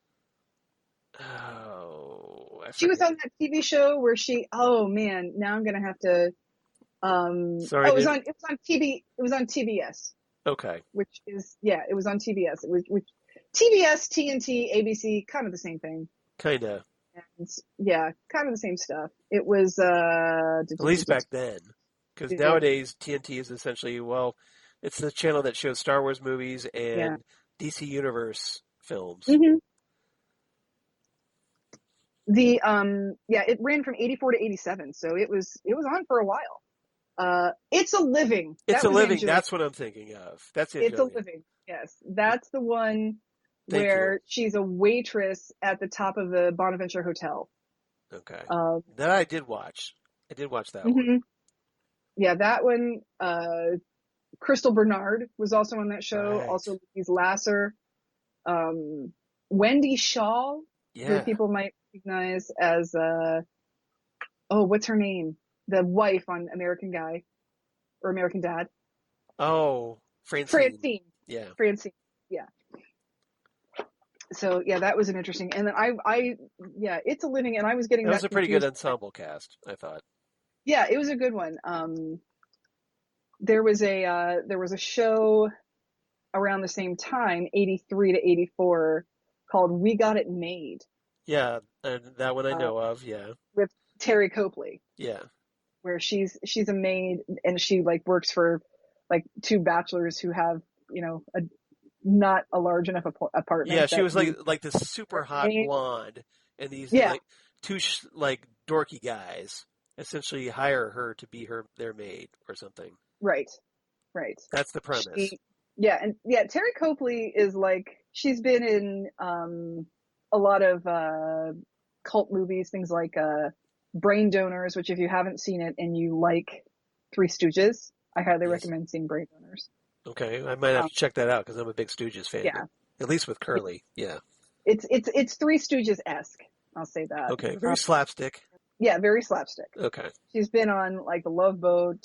Oh,
she was on that TV show where oh man, now I'm going to have to,
sorry.
It was on TBS.
Okay.
It was on TBS. It was TBS, TNT, ABC, kind of the same thing.
Kind of.
And, yeah, kind of the same stuff. It was,
at least back then. Because nowadays, TNT is essentially, it's the channel that shows Star Wars movies and DC Universe films.
Mm-hmm. It ran from 84 to 87, so it was on for a while. It's a Living.
It's a Living. That's what I'm thinking of. That's it.
It's a Living. Yes, that's the one where she's a waitress at the top of the Bonaventure Hotel.
Okay. That I did watch. I did watch that
mm-hmm.
one.
Yeah, that one. Crystal Bernard was also on that show. Right. Also, Louise Lasser. Wendy Shaw, who people might recognize as, what's her name? The wife on American Guy or American Dad.
Oh, Francine.
Yeah. Francine. Yeah. So yeah, that was an interesting. And then It's a Living, and I was getting
that was a pretty good ensemble cast, I thought.
Yeah, it was a good one. There was a show around the same time, 83 to 84, called We Got It Made.
Yeah, and that one I know of. Yeah,
with Terry Copley.
Yeah,
where she's a maid, and she works for two bachelors who have not a large enough apartment.
Yeah, she was like this super hot blonde, and these two dorky guys essentially hire her to be their maid or something.
Right.
That's the premise.
Terry Copley is she's been in a lot of cult movies, things like Brain Donors, which if you haven't seen it and you like Three Stooges, I highly recommend seeing Brain Donors.
Okay, I might have to check that out because I'm a big Stooges fan.
Yeah,
at least with Curly. Yeah,
it's Three Stooges-esque. I'll say that.
Okay, very slapstick.
Yeah, very slapstick.
Okay.
She's been on like The Love Boat,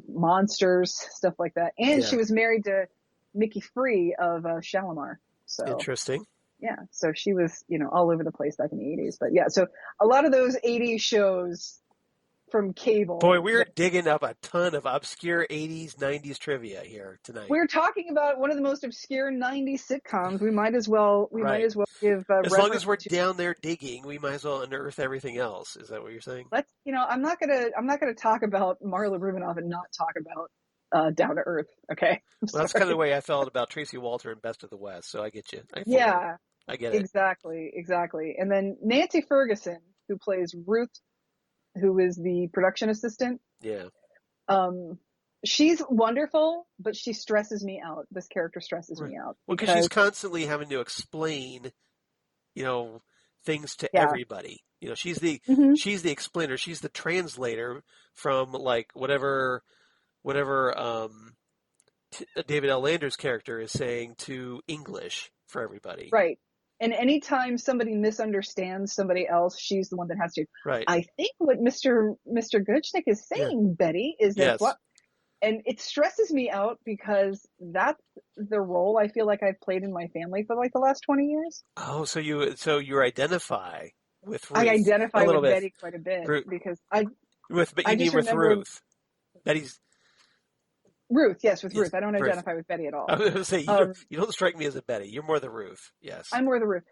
Monsters, stuff like that. And she was married to Mickey Free of Shalimar. So
interesting.
Yeah, so she was, all over the place back in the 80s. But yeah, so a lot of those 80s shows from cable.
Boy, we're digging up a ton of obscure 80s, 90s trivia here tonight.
We're talking about one of the most obscure 90s sitcoms. We might as well give
as long as we're down there digging, we might as well unearth everything else. Is that what you're saying?
I'm not gonna talk about Marla Rubinoff and not talk about Down to Earth. Okay.
Well, that's kind of the way I felt about Tracey Walter in Best of the West. So I get you. I get it.
Exactly. And then Nancy Ferguson, who plays Ruth, who is the production assistant.
Yeah.
She's wonderful, but she stresses me out. This character stresses me out.
Well, because she's constantly having to explain, things to everybody. She's the explainer. She's the translator from like whatever David L. Lander's character is saying to English for everybody.
Right. And anytime somebody misunderstands somebody else, she's the one that has to.
Right.
I think what Mr. Gochktch is saying, Betty, is that and it stresses me out because that's the role I feel like I've played in my family for like the last 20 years.
Oh, so you identify with Ruth.
I identify with Betty quite a bit because
with Ruth. Betty's
Ruth, yes, with Ruth. I don't identify with Betty at all.
I was going to say, you don't strike me as a Betty. You're more the Ruth. Yes.
I'm more the Ruth.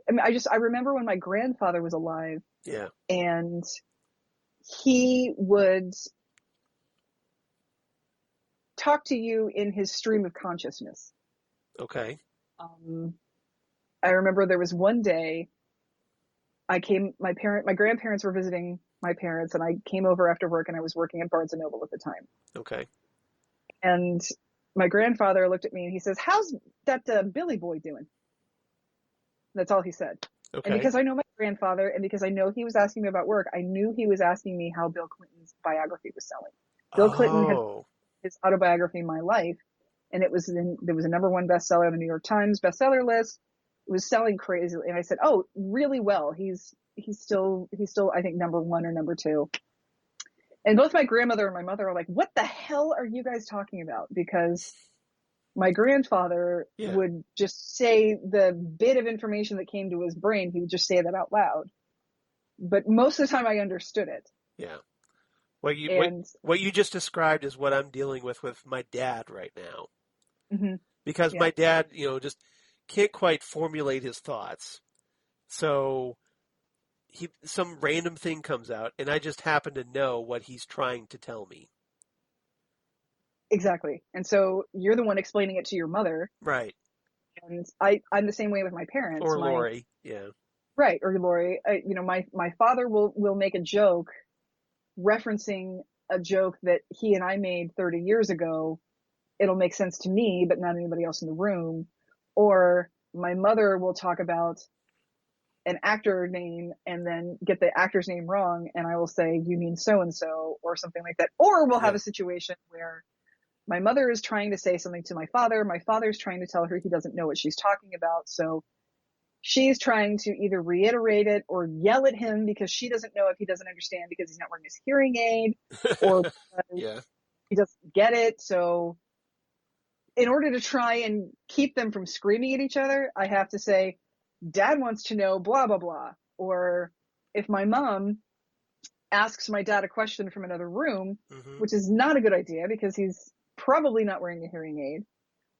I mean, I remember when my grandfather was alive.
Yeah.
And he would talk to you in his stream of consciousness.
Okay.
I remember there was one day my grandparents were visiting my parents, and I came over after work, and I was working at Barnes & Noble at the time.
Okay.
And my grandfather looked at me and he says, "How's that Billy boy doing?" That's all he said. Okay. And because I know my grandfather and because I know he was asking me about work, I knew he was asking me how Bill Clinton's biography was selling. Bill Clinton had his autobiography, My Life, and there was a #1 bestseller on the New York Times bestseller list. It was selling crazily. And I said, "Oh, really well. He's still, I think, #1 or #2. And both my grandmother and my mother are like, "What the hell are you guys talking about?" Because my grandfather would just say the bit of information that came to his brain. He would just say that out loud. But most of the time I understood it.
Yeah. What you just described is what I'm dealing with my dad right now.
Mm-hmm.
Because my dad, just can't quite formulate his thoughts. So some random thing comes out, and I just happen to know what he's trying to tell me.
Exactly. And so you're the one explaining it to your mother.
Right.
And I'm the same way with my parents.
Or Lori, yeah.
Right, or Lori. My father will make a joke referencing a joke that he and I made 30 years ago. It'll make sense to me, but not anybody else in the room. Or my mother will talk about an actor name and then get the actor's name wrong, and I will say, "You mean so-and-so," or something like that. Or we'll have a situation where my mother is trying to say something to my father's trying to tell her he doesn't know what she's talking about, so she's trying to either reiterate it or yell at him because she doesn't know if he doesn't understand because he's not wearing his hearing aid, or he doesn't get it. So in order to try and keep them from screaming at each other, I have to say, "Dad wants to know blah, blah, blah." Or if my mom asks my dad a question from another room, which is not a good idea because he's probably not wearing a hearing aid,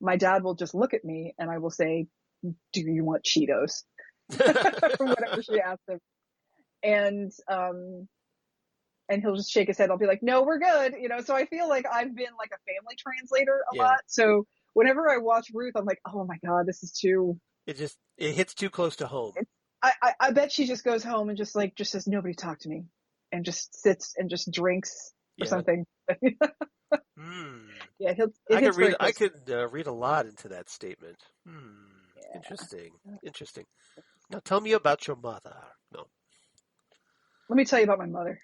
my dad will just look at me and I will say, "Do you want Cheetos?" From whatever she asked him. And he'll just shake his head. I'll be like, "No, we're good." So I feel like I've been like a family translator a lot. So whenever I watch Ruth, I'm like, "Oh my God, this is too..."
It hits too close to home.
I bet she just goes home and just says, "Nobody talk to me," and just sits and just drinks or something. Yeah,
I could read a lot into that statement. Interesting. Now tell me about your mother. No.
Let me tell you about my mother.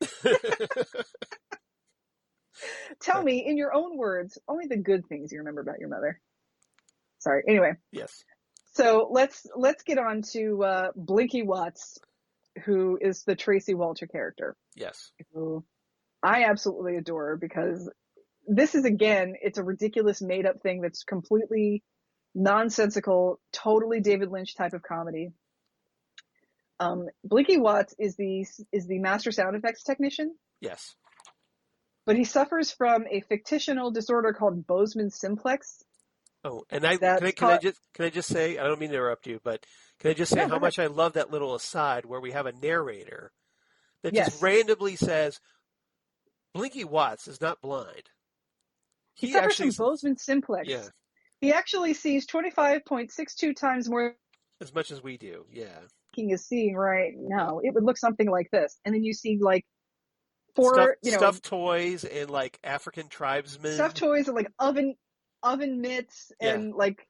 Tell me, in your own words, only the good things you remember about your mother. Sorry. Anyway.
Yes.
So let's get on to Blinky Watts, who is the Tracey Walter character.
Yes.
Who I absolutely adore, because this is, again, it's a ridiculous made up thing that's completely nonsensical, totally David Lynch type of comedy. Blinky Watts is the master sound effects technician.
Yes.
But he suffers from a fictional disorder called Bozeman simplex.
Oh, and can I just say, I don't mean to interrupt you, but can I just say how much I love that little aside where we have a narrator that just randomly says, Blinky Watts is not blind.
He suffers from Bozeman simplex. Yeah. He actually sees 25.62 times more
as much as we do. Yeah.
He is seeing right now. It would look something like this. And then you see like
stuffed toys and like African tribesmen.
Stuffed toys and like oven mitts and like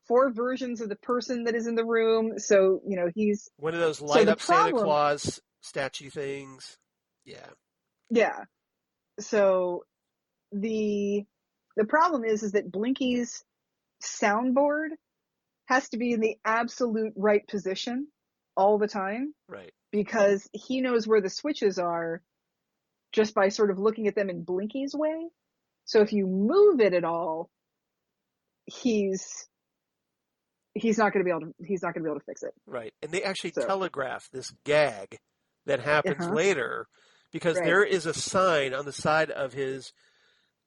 4 versions of the person that is in the room. So, he's
one of those light up Santa Claus statue things. Yeah.
Yeah. So the problem is that Blinky's soundboard has to be in the absolute right position all the time.
Right.
Because he knows where the switches are just by sort of looking at them in Blinky's way. So if you move it at all, he's not going to be able to fix it.
Right. And they actually telegraph this gag that happens later, because there is a sign on the side of his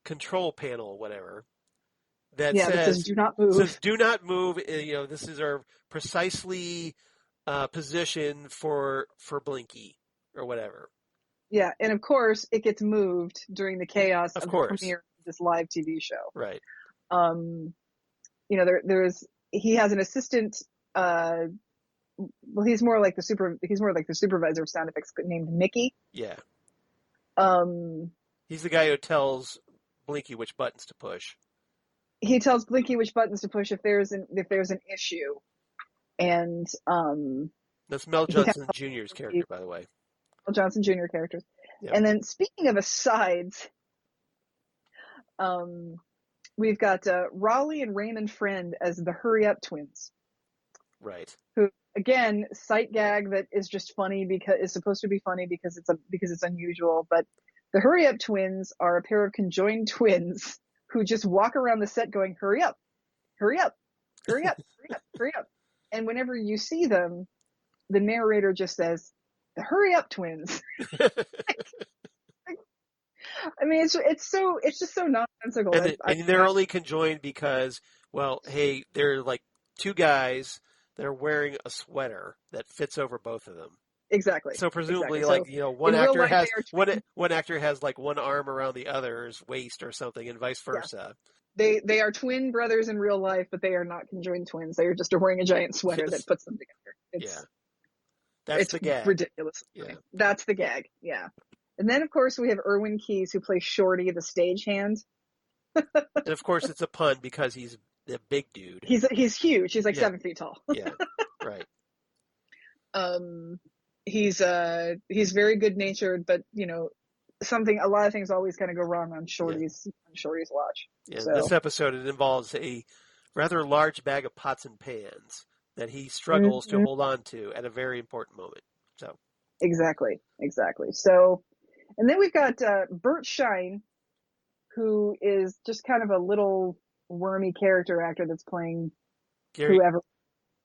control panel, whatever, that says
"Do not move."
Says "Do not move." This is our precisely position for Blinky or whatever.
Yeah, and of course it gets moved during the chaos of the premiere of this live TV show.
Right.
He has an assistant. He's more like the supervisor of sound effects named Mickey.
Yeah. He's the guy who tells Blinky which buttons to push.
He tells Blinky which buttons to push if there's an issue, and
that's Mel Johnson Jr.'s character, by the way.
Mel Johnson Jr. characters. Yep. And then speaking of asides, we've got Raleigh and Raymond Friend as the Hurry Up Twins.
Right.
Who, again, sight gag that is just funny because it's supposed to be funny because it's unusual. But the Hurry Up Twins are a pair of conjoined twins who just walk around the set going, "Hurry up, hurry up, hurry up, hurry up, hurry up." And whenever you see them, the narrator just says, "The Hurry Up Twins." I mean, it's just so nonsensical.
And they're only conjoined because, well, hey, they're like 2 guys that are wearing a sweater that fits over both of them.
Exactly.
So presumably, one actor has like one arm around the other's waist or something, and vice versa.
Yeah. They are twin brothers in real life, but they are not conjoined twins. They are just wearing a giant sweater that puts them together.
That's the gag.
Ridiculous. Yeah. That's the gag. Yeah. And then, of course, we have Erwin Keys, who plays Shorty, the stagehand.
And, of course, it's a pun because he's a big dude.
He's huge. He's like 7 feet tall.
Yeah, right.
He's very good-natured, but, a lot of things always kind of go wrong on Shorty's watch.
Yeah, so. This episode, it involves a rather large bag of pots and pans that he struggles to hold on to at a very important moment. So
Exactly. So, and then we've got Bert Shine, who is just kind of a little wormy character actor that's playing whoever.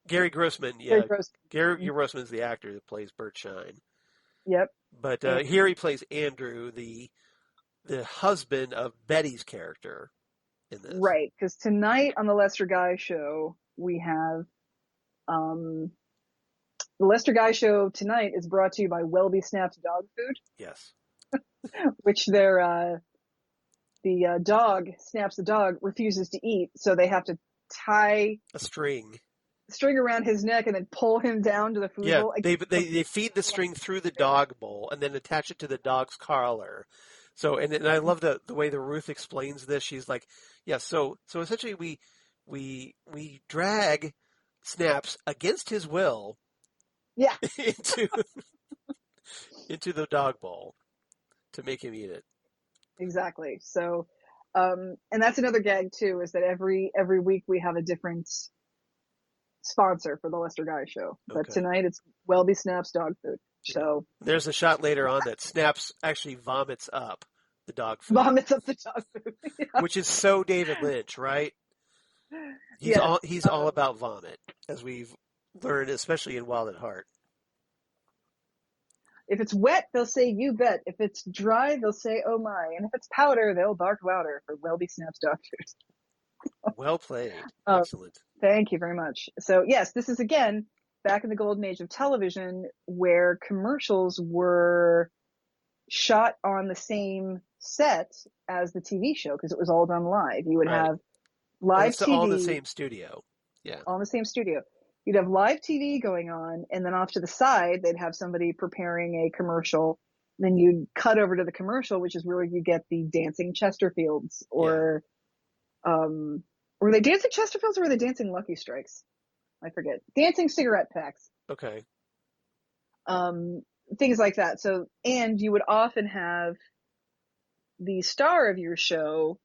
Gary Grossman, yeah. Gary Grossman is the actor that plays Bert Shine.
Yep.
But here he plays Andrew, the husband of Betty's character in this.
Right, because tonight on the Lester Guy Show, we have the Lester Guy Show tonight is brought to you by Welby Snaps Dog Food.
Yes.
Which the dog, Snaps the dog, refuses to eat, so they have to tie
a string
around his neck and then pull him down to the food bowl.
They feed the string through the dog bowl and then attach it to the dog's collar. So and I love the way the Ruth explains this. She's like, so essentially we drag Snaps against his will into the dog bowl to make him eat it.
Exactly. So and that's another gag too, is that every week we have a different sponsor for the Lester Guy Show. But tonight it's Welby Snaps Dog Food. So
there's a shot later on that Snaps actually vomits up the dog food.
Vomits up the dog food. Yeah.
Which is so David Lynch, right? He's all about vomit, as we've learned, especially in Wild at Heart.
If it's wet, they'll say, "You bet." If it's dry, they'll say, "Oh my." And if it's powder, they'll bark louder for Welby Snaps dog food.
Well played. Excellent.
Thank you very much. So yes, this is again back in the golden age of television where commercials were shot on the same set as the TV show because it was all done live. You would have live TV.
All in the same studio. Yeah.
All in the same studio. You'd have live TV going on, and then off to the side, they'd have somebody preparing a commercial. Then you'd cut over to the commercial, which is where you get the dancing Chesterfields, or were they dancing Chesterfields or were they dancing Lucky Strikes? I forget. Dancing cigarette packs.
Okay.
Things like that. So, and you would often have the star of your show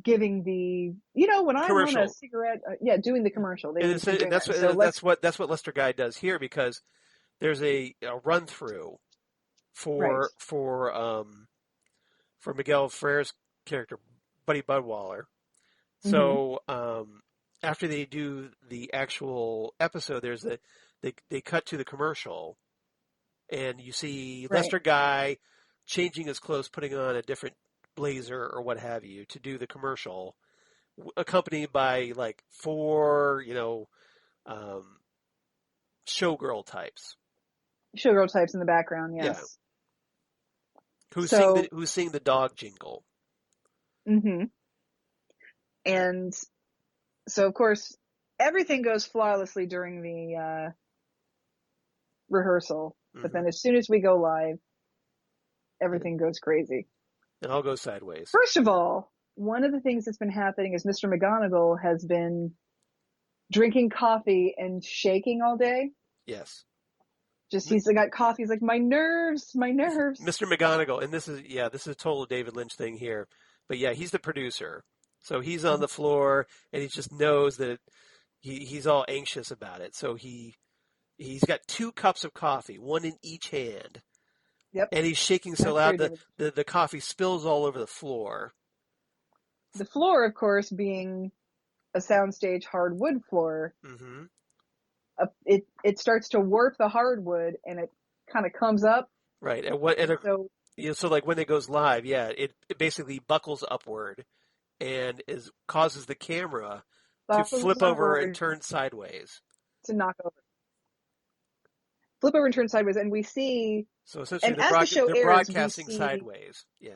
giving the, when I want a cigarette, doing the commercial.
That's what Lester Guy does here, because there's a run through for Miguel Ferrer's character, Buddy Budwaller. So after they do the actual episode, they cut to the commercial, and you see Lester Guy changing his clothes, putting on a different blazer or what have you to do the commercial, accompanied by like 4 showgirl types.
Showgirl types in the background, yes.
Yeah. Who's singing the dog jingle.
Mm-hmm. And so, of course, everything goes flawlessly during the rehearsal. But then as soon as we go live, everything goes crazy.
It all goes sideways.
First of all, one of the things that's been happening is Mr. McGonagall has been drinking coffee and shaking all day.
Yes.
He's got coffee. He's like, my nerves.
Mr. McGonagall, and this is a total David Lynch thing here. But yeah, he's the producer. So he's on the floor, and he just knows that he's all anxious about it. So he's got 2 cups of coffee, one in each hand.
Yep.
And he's shaking so loud that the coffee spills all over the floor.
The floor, of course, being a soundstage hardwood floor, it starts to warp the hardwood, and it kind of comes up.
Right. So like when it goes live, it basically buckles upward and causes the camera to flip over and turn sideways.
To knock over. Flip over and turn sideways, and we see.
So essentially, they're broadcasting sideways. Yeah.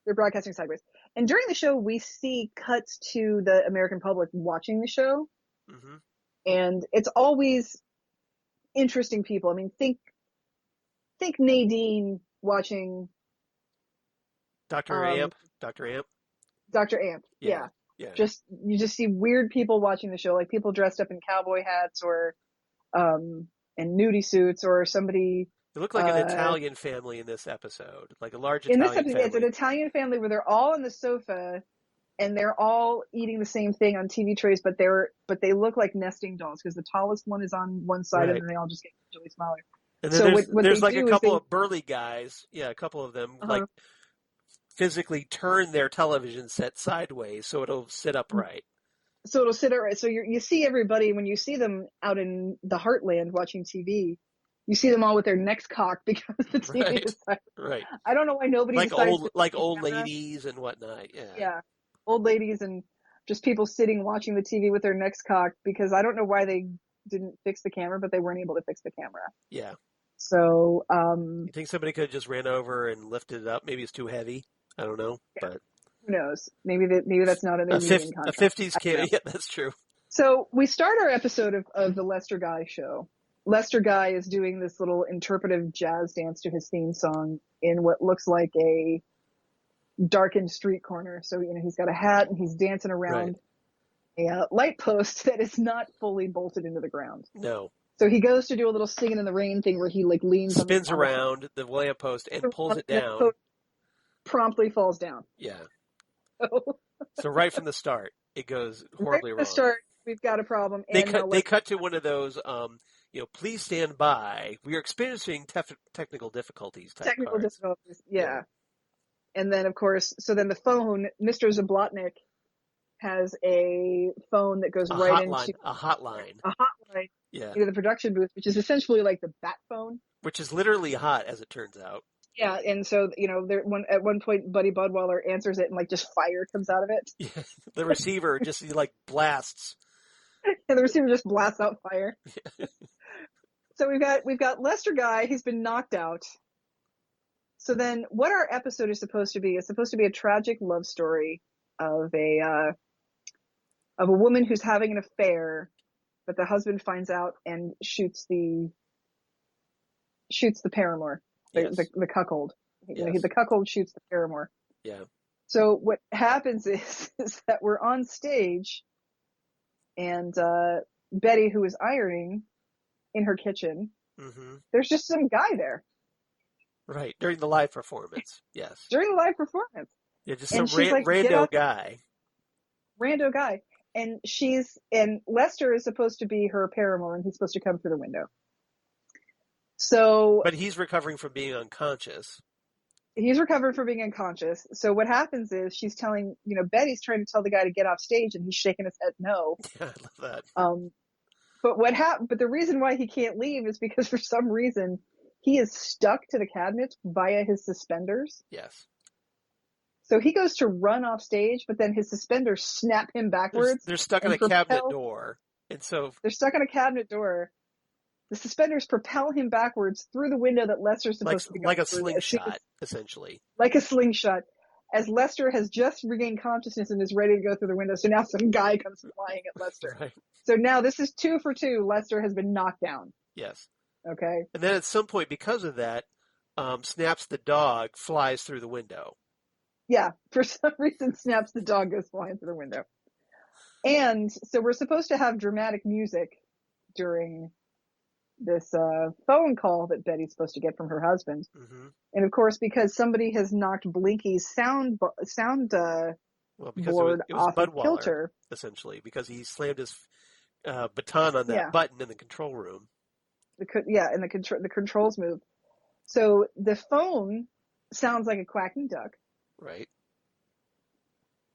They're broadcasting sideways. And during the show, we see cuts to the American public watching the show. Mm-hmm. And it's always interesting people. I mean, think Nadine watching
Dr. Amp.
Dr. Amp. Yeah. You just see weird people watching the show, like people dressed up in cowboy hats or in nudie suits, or somebody.
They look like an Italian family in this episode, like a large Italian family.
It's an Italian family where they're all on the sofa and they're all eating the same thing on TV trays, but they look like nesting dolls because the tallest one is on one side and then they all just get really smaller.
And then there's like a couple of burly guys, a couple of them like physically turn their television set sideways so it'll sit upright.
So it'll sit upright. So you see everybody when you see them out in the heartland watching TV. You see them all with their necks cocked because the TV is sideways. Right. I don't know why nobody
like old ladies and whatnot. Yeah.
Yeah, old ladies and just people sitting watching the TV with their necks cocked because I don't know why they didn't fix the camera, but they weren't able to fix the camera.
Yeah.
So.
You think somebody could have just ran over and lifted it up? Maybe it's too heavy. I don't know, but.
Who knows? Maybe that's not in their union contract.
A 50s camera. Yeah, that's true.
So we start our episode of the Lester Guy show. Lester Guy is doing this little interpretive jazz dance to his theme song in what looks like a darkened street corner. So, he's got a hat and he's dancing around a light post that is not fully bolted into the ground.
No.
So he goes to do a little singing in the rain thing where he leans
spins around the lamp post and pulls it down.
Promptly falls down.
Yeah. So right from the start, it goes horribly wrong.
Right from the start, we've got a problem.
They cut to one of those please stand by. We are experiencing technical difficulties type
Technical
cards.
difficulties, yeah. And then, of course, the phone, Mr. Zablotnik has a phone that goes into
a hotline. Yeah.
Into the production booth, which is essentially like the bat phone.
Which is literally hot, as it turns out.
Yeah, and so, at one point, Buddy Budwaller answers it and, like, just fire comes out of it.
Yeah, the receiver just, blasts.
And the receiver just blasts out fire. So we've got Lester Guy, he's been knocked out. So then what our episode is supposed to be is supposed to be a tragic love story of a woman who's having an affair, but the husband finds out and shoots the paramour, the cuckold.
Yes.
The cuckold shoots the paramour.
Yeah.
So what happens is that we're on stage, and Betty, who is ironing in her kitchen, there's just some guy there.
Right, during the live performance, yes.
During the live performance.
Yeah, just some rando guy.
Rando guy. And Lester is supposed to be her paramour, and he's supposed to come through the window. So.
But he's recovering from being unconscious.
He's recovering from being unconscious. So what happens is she's telling, Betty's trying to tell the guy to get off stage, and he's shaking his head no.
Yeah, I love that.
But the reason why he can't leave is because for some reason he is stuck to the cabinet via his suspenders.
Yes.
So he goes to run off stage, but then his suspenders snap him backwards.
They're stuck in a cabinet door. And so
they're stuck on a cabinet door. The suspenders propel him backwards through the window that Lester's supposed to be going
like a
through,
slingshot, essentially.
Like a slingshot. As Lester has just regained consciousness and is ready to go through the window. So now some guy comes flying at Lester. Right. So now this is 2 for 2. Lester has been knocked down.
Yes.
Okay.
And then at some point, because of that, Snaps the dog flies through the window.
Yeah. For some reason, Snaps the dog goes flying through the window. And so we're supposed to have dramatic music during this phone call that Betty's supposed to get from her husband.
Mm-hmm.
And of course, because somebody has knocked Blinky's sound board off of kilter,
essentially, because he slammed his baton on that button in the control room.
And the controls moved. So the phone sounds like a quacking duck.
Right.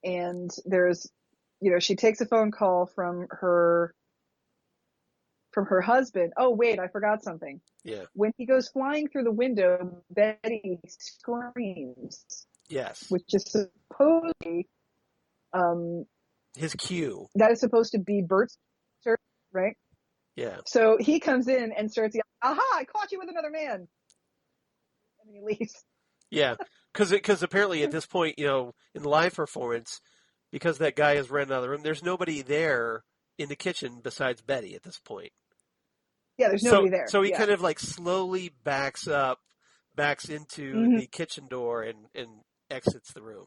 And there's, she takes a phone call from her husband. Oh, wait, I forgot something.
Yeah.
When he goes flying through the window, Betty screams.
Yes.
Which is supposedly
his cue.
That is supposed to be Bert's, right?
Yeah.
So he comes in and starts yelling, "Aha, I caught you with another man." And then he leaves.
Yeah. Because apparently at this point, in the live performance, because that guy has ran out of the room, there's nobody there in the kitchen besides Betty at this point.
Yeah, there's nobody there.
So he kind of slowly backs into the kitchen door and exits the room.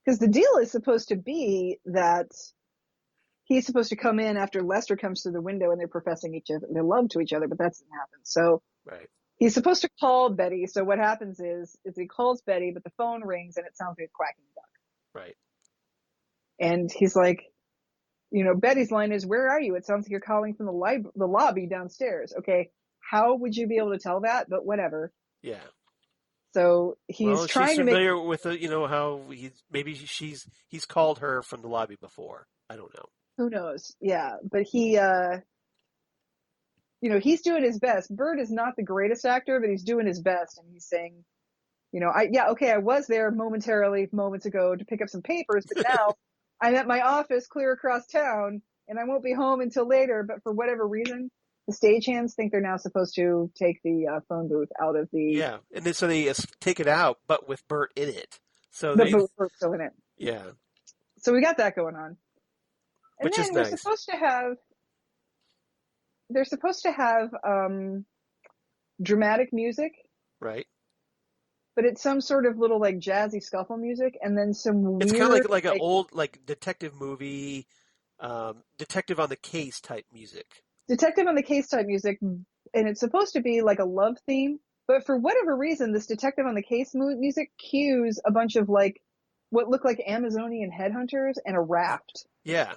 Because the deal is supposed to be that he's supposed to come in after Lester comes through the window and they're professing their love to each other, but that doesn't happen. So
right.
He's supposed to call Betty. So what happens is he calls Betty, but the phone rings and it sounds like a quacking duck.
Right.
And he's like, Betty's line is, "Where are you? It sounds like you're calling from the lobby downstairs." Okay. How would you be able to tell that? But whatever.
Yeah.
So he's trying to make.
She's familiar with how he's called her from the lobby before. I don't know.
Who knows? Yeah. But he, he's doing his best. Bert is not the greatest actor, but he's doing his best. And he's saying, I was there moments ago to pick up some papers, but now I'm at my office clear across town and I won't be home until later. But for whatever reason, the stagehands think they're now supposed to take the phone booth out of the.
Yeah. And then so they take it out, but with Bert in it. So
Bert's still in it.
Yeah.
So we got that going on. And
which
then
is nice.
They're supposed to have dramatic music.
Right.
But it's some sort of little jazzy scuffle music, and then some weird.
It's kind of like an old detective movie, detective on the case type music.
Detective on the case type music, and it's supposed to be like a love theme. But for whatever reason, this detective on the case music cues a bunch of what look like Amazonian headhunters and a raft.
Yeah.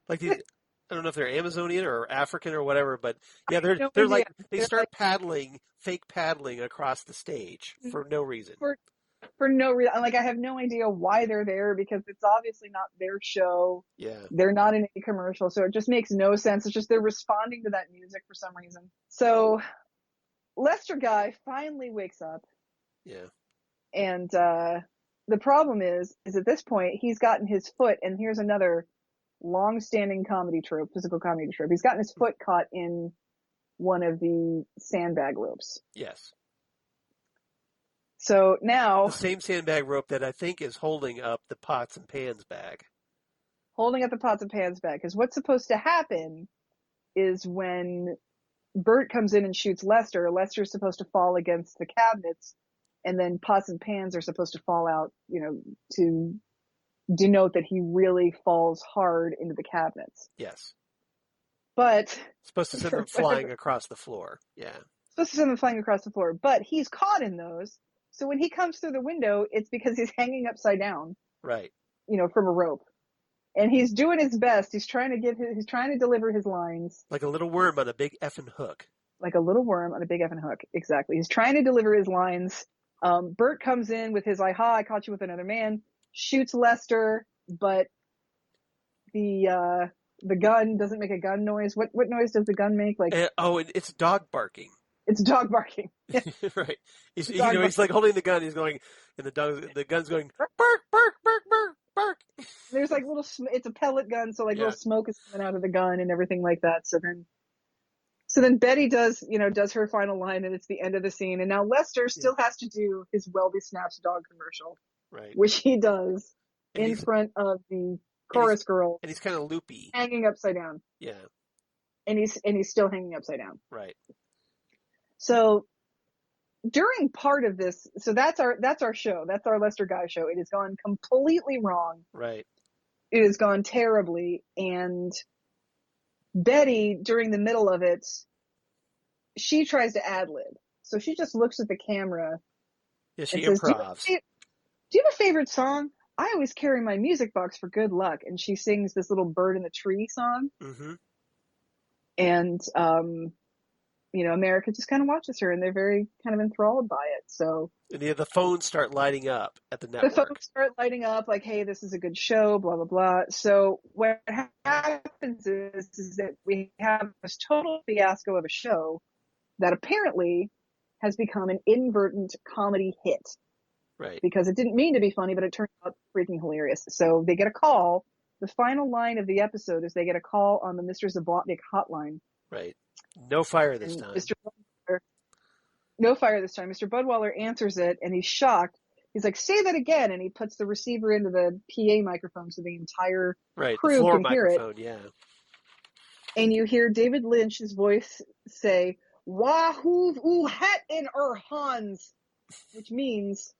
Like these I don't know if they're Amazonian or African or whatever, but yeah, they're
idea.
they start fake paddling across the stage for no reason.
For no reason. Like, I have no idea why they're there, because it's obviously not their show.
Yeah.
They're not in any commercial, so it just makes no sense. It's just they're responding to that music for some reason. So Lester guy finally wakes up.
Yeah.
And the problem is at this point, he's gotten his foot, and here's another long-standing comedy trope, physical comedy trope. He's gotten his foot caught in one of the sandbag ropes.
Yes.
So now...
The same sandbag rope that I think is holding up the pots and pans bag.
Holding up the pots and pans bag. Because what's supposed to happen is when Bert comes in and shoots Lester, Lester's supposed to fall against the cabinets, and then pots and pans are supposed to fall out, to denote that he really falls hard into the cabinets.
Yes.
But...
Supposed to send them flying across the floor. Yeah.
Supposed to send them flying across the floor. But he's caught in those. So when he comes through the window, it's because he's hanging upside down.
Right.
From a rope. And he's doing his best. He's trying to deliver his lines.
Like a little worm on a big effing hook.
Like a little worm on a big effing hook. Exactly. He's trying to deliver his lines. Bert comes in with his, I caught you with another man, shoots Lester, but the gun doesn't make a gun noise. What noise does the gun make?
It's dog barking.
It's dog barking. Yeah.
Right. He's like holding the gun. He's going, and the gun's going, bark, bark, bark, bark, bark.
There's like it's a pellet gun, so little smoke is coming out of the gun and everything like that. So then Betty does her final line, and it's the end of the scene. And now Lester still has to do his Welby Snaps dog commercial,
right?
Which he does in front of the chorus girl.
And he's kind of loopy,
hanging upside down.
Yeah.
And he's still hanging upside down.
Right.
So during part of this, so that's our show. That's our Lester Guy show. It has gone completely wrong.
Right.
It has gone terribly, and Betty, during the middle of it, she tries to ad-lib. So she just looks at the camera.
Yeah, she improvs.
Do you have a favorite song? I always carry my music box for good luck. And she sings this little Bird in the Tree song.
Mm-hmm.
And, America just kind of watches her, and they're very kind of enthralled by it. So
and the phones start lighting up at the network.
The phones start lighting up like, hey, this is a good show, blah, blah, blah. So what happens is that we have this total fiasco of a show that apparently has become an inadvertent comedy hit.
Right.
Because it didn't mean to be funny, but it turned out freaking hilarious. So they get a call. The final line of the episode is they get a call on the Mr. Zablotnik hotline.
Right. No fire this time.
No fire this time. Mr. Budwaller answers it, and he's shocked. He's like, say that again. And he puts the receiver into the PA microphone so the entire crew can hear it.
Yeah.
And you hear David Lynch's voice say, Wahoo u het in our hands, which means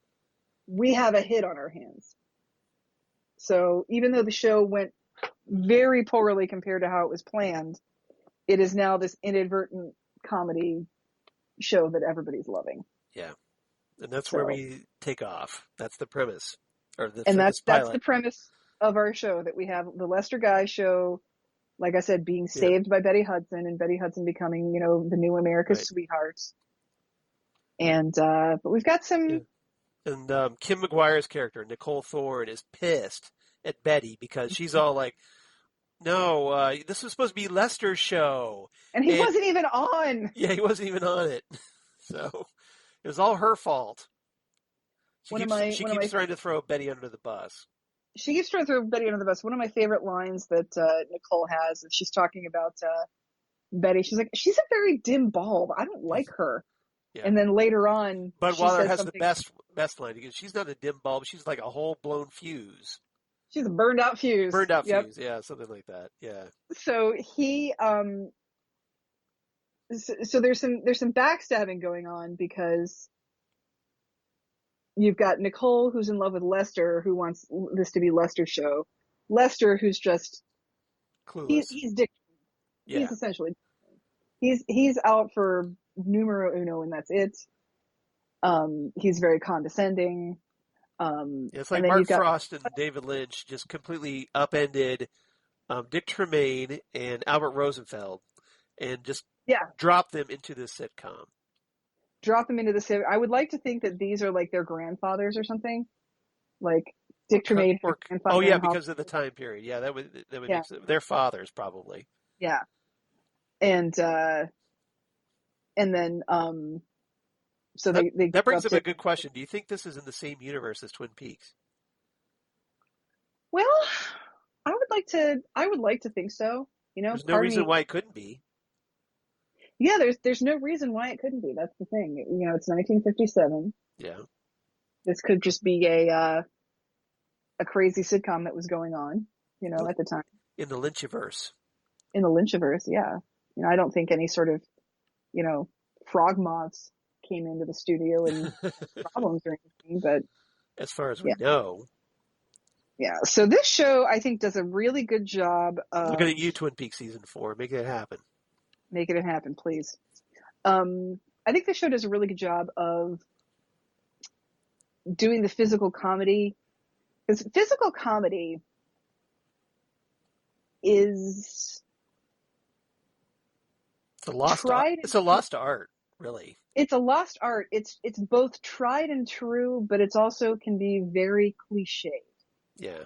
we have a hit on our hands. So even though the show went very poorly compared to how it was planned, it is now this inadvertent comedy show that everybody's loving.
Yeah. And that's where we take off. That's the premise.
That's the premise of our show, that we have the Lester Guy show, like I said, being saved by Betty Hudson, and Betty Hudson becoming, the new America's sweetheart. And, but we've got some...
Yeah. And Kim Mcguire's character, Nicole Thorne, is pissed at Betty because she's all like, no, this was supposed to be Lester's show.
And he wasn't even on.
Yeah, he wasn't even on it. So it was all her fault. She keeps trying to throw Betty under the bus.
She keeps trying to throw Betty under the bus. One of my favorite lines that Nicole has is she's talking about Betty. She's like, she's a very dim bulb. I don't like her. Yeah. And then later on,
Budwaller has the best line because she's not a dim bulb. She's like a whole blown fuse.
She's a burned out fuse.
Burned out fuse, yeah, something like that. Yeah.
So he, so there's some backstabbing going on because you've got Nicole, who's in love with Lester, who wants this to be Lester's show. Lester, who's just
clueless.
He's Dick.
Yeah.
He's essentially he's out for numero uno, and that's it. He's very condescending.
It's like Mark Frost and David Lynch just completely upended Dick Tremaine and Albert Rosenfeld, and just drop them into this sitcom.
Drop them into the sitcom. I would like to think that these are like their grandfathers or something, like Dick Tremaine.
Oh yeah, because of the time period. Yeah, that would make sense. Their fathers probably.
Yeah, and then so
that brings up a good question. Do you think this is in the same universe as Twin Peaks?
Well, I would like to think so. You know,
there's no reason why it couldn't be.
Yeah, there's no reason why it couldn't be. That's the thing. You know, it's 1957.
Yeah.
This could just be a crazy sitcom that was going on, you know, at the time.
In the Lynchiverse.
In the Lynchiverse, yeah. You know, I don't think any sort of, you know, frog moths came into the studio and problems or anything, but
as far as we know.
Yeah. So this show, I think, does a really good job of
looking at you, Twin Peaks season 4, making it happen.
Making it happen, please. I think the show does a really good job of doing the physical comedy. Because physical comedy is
it's a lost art, really.
It's a lost art. It's both tried and true, but it's also can be very cliched.
Yeah.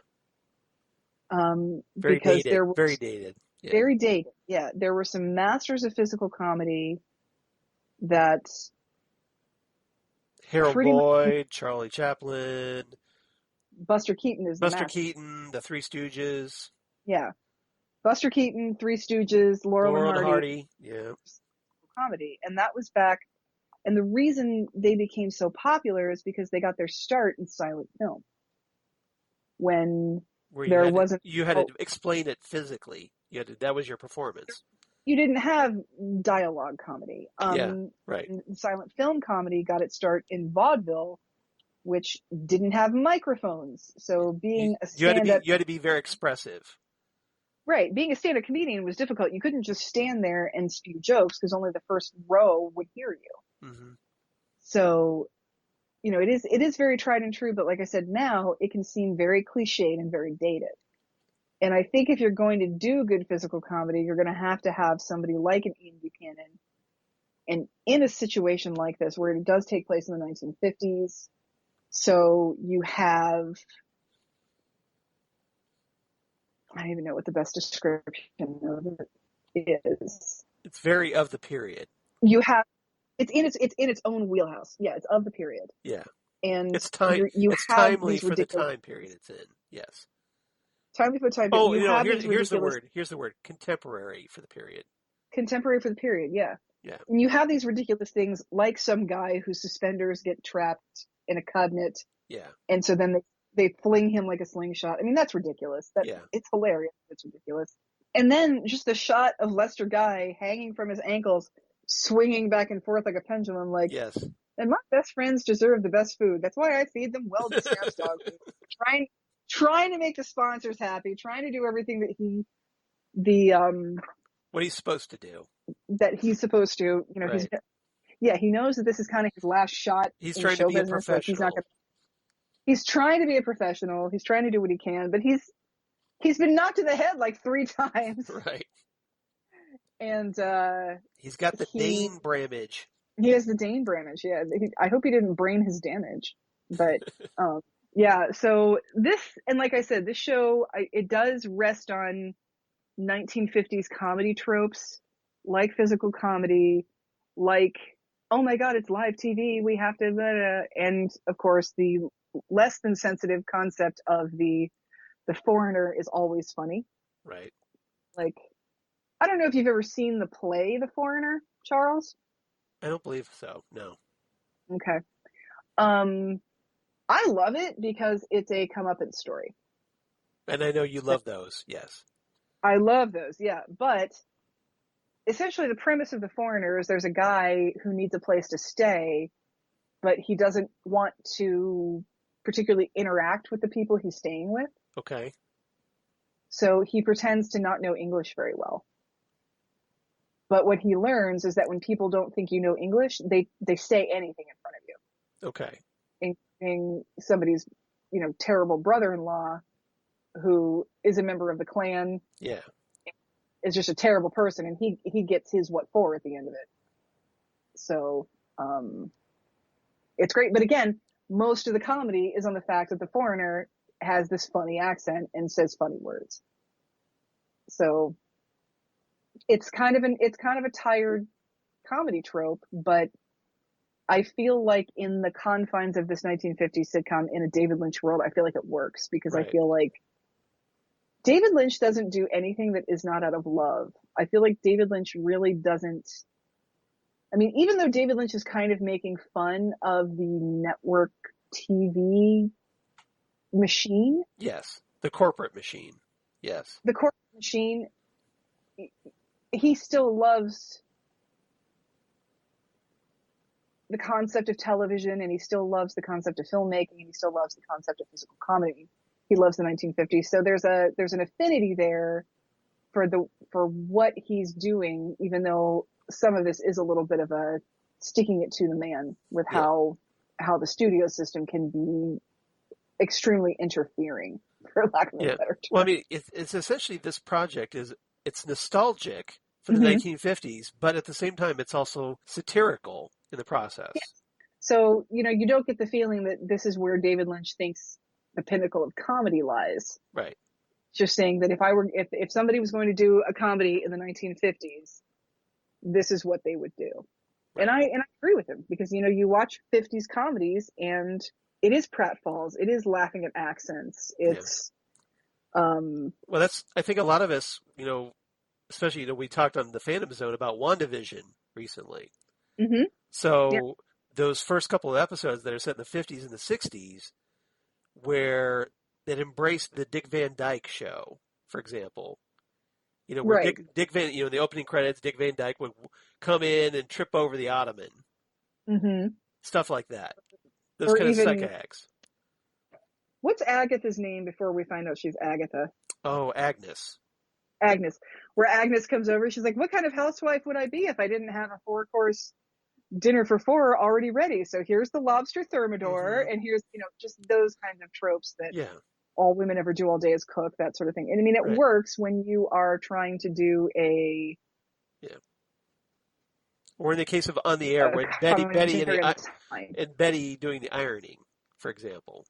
Very dated.
Very dated.
Yeah. Very dated. Yeah. There were some masters of physical comedy that
Harold Lloyd, Charlie Chaplin,
Buster Keaton is
Buster Keaton, the Three Stooges.
Yeah. Buster Keaton, Three Stooges, Laurel and Hardy.
Yeah.
Comedy. And that was back, and the reason they became so popular is because they got their start in silent film. When there wasn't...
You had to explain it physically. That was your performance.
You didn't have dialogue comedy.
Right.
Silent film comedy got its start in vaudeville, which didn't have microphones. So being a stand-up...
You had to be very expressive.
Right. Being a stand-up comedian was difficult. You couldn't just stand there and spew jokes because only the first row would hear you.
Mm-hmm.
So, you know, it is very tried and true, but like I said, now it can seem very cliched and very dated. And I think if you're going to do good physical comedy, you're going to have somebody like an Ian Buchanan. And in a situation like this, where it does take place in the 1950s, so you have, I don't even know what the best description of it is.
It's very of the period.
You have, it's in its own wheelhouse. Yeah, it's of the period.
Yeah.
And
it's timely for the time period it's in. Yes.
Timely for the time
period. Here's the word. Here's the word. Contemporary for the period.
Contemporary for the period, yeah.
Yeah.
And you have these ridiculous things like some guy whose suspenders get trapped in a cabinet.
Yeah.
And so then they fling him like a slingshot. I mean, that's ridiculous. It's hilarious. It's ridiculous. And then just the shot of Lester Guy hanging from his ankles, swinging back and forth like a pendulum, like,
yes.
And my best friends deserve the best food. That's why I feed them well-distanced dog food. Trying to make the sponsors happy, trying to do everything that
what he's supposed to do.
That he's supposed to, you know,
right.
He knows that this is kind of his last shot.
He's trying to be a professional.
He's trying to be a professional. He's trying to do what he can, but he's been knocked in the head like 3 times.
Right.
And
he's got the Dane Bramage.
He has the Dane Bramage. Yeah. I hope he didn't brain his damage, but yeah. So this, and like I said, this show it does rest on 1950s comedy tropes, like physical comedy, like, oh my God, it's live TV. We have to, and of course the less than sensitive concept of the foreigner is always funny.
Right.
Like, I don't know if you've ever seen the play The Foreigner, Charles.
I don't believe so. No.
Okay. I love it because it's a comeuppance story.
And I know you love those. Yes.
I love those. Yeah. But essentially the premise of The Foreigner is there's a guy who needs a place to stay, but he doesn't want to particularly interact with the people he's staying with.
Okay.
So he pretends to not know English very well. But what he learns is that when people don't think you know English, they say anything in front of you.
Okay.
Including somebody's, you know, terrible brother-in-law who is a member of the Klan.
Yeah.
Is just a terrible person, and he gets his what for at the end of it. So, it's great. But again, most of the comedy is on the fact that the foreigner has this funny accent and says funny words. So it's kind of a tired comedy trope, but I feel like in the confines of this 1950s sitcom in a David Lynch world, I feel like it works because right. I feel like David Lynch doesn't do anything that is not out of love. I feel like David Lynch really doesn't. I mean, even though David Lynch is kind of making fun of the network TV machine.
Yes. The corporate machine. Yes.
The corporate machine, he still loves the concept of television, and he still loves the concept of filmmaking, and he still loves the concept of physical comedy. He loves the 1950s. So there's an affinity there for what he's doing, even though some of this is a little bit of a sticking it to the man with how the studio system can be extremely interfering, for lack of a better term.
Well, I mean, it's essentially, this project it's nostalgic for the 1950s, but at the same time, it's also satirical in the process. Yeah.
So, you don't get the feeling that this is where David Lynch thinks the pinnacle of comedy lies.
Right.
Just saying that if somebody was going to do a comedy in the 1950s, this is what they would do. Right. And I agree with him, because, you watch 50s comedies and it is pratfalls. It is laughing at accents. It's,
well, I think a lot of us, especially, we talked on the Phantom Zone about WandaVision recently.
Mm-hmm.
So those first couple of episodes that are set in the 50s and the 60s, where that embraced the Dick Van Dyke Show, for example. Where
right.
Dick Van, in the opening credits, Dick Van Dyke would come in and trip over the ottoman.
Mm-hmm.
Stuff like that. Those kind of psych acts.
What's Agatha's name before we find out she's Agatha?
Oh, Agnes.
Agnes. Where Agnes comes over, she's like, what kind of housewife would I be if I didn't have a 4-course dinner for 4 already ready? So here's the lobster thermidor, and here's, just those kinds of tropes that all women ever do all day is cook, that sort of thing. And I mean, it works when you are trying to do a...
Yeah. Or in the case of On the Air, when Betty doing the ironing, for example,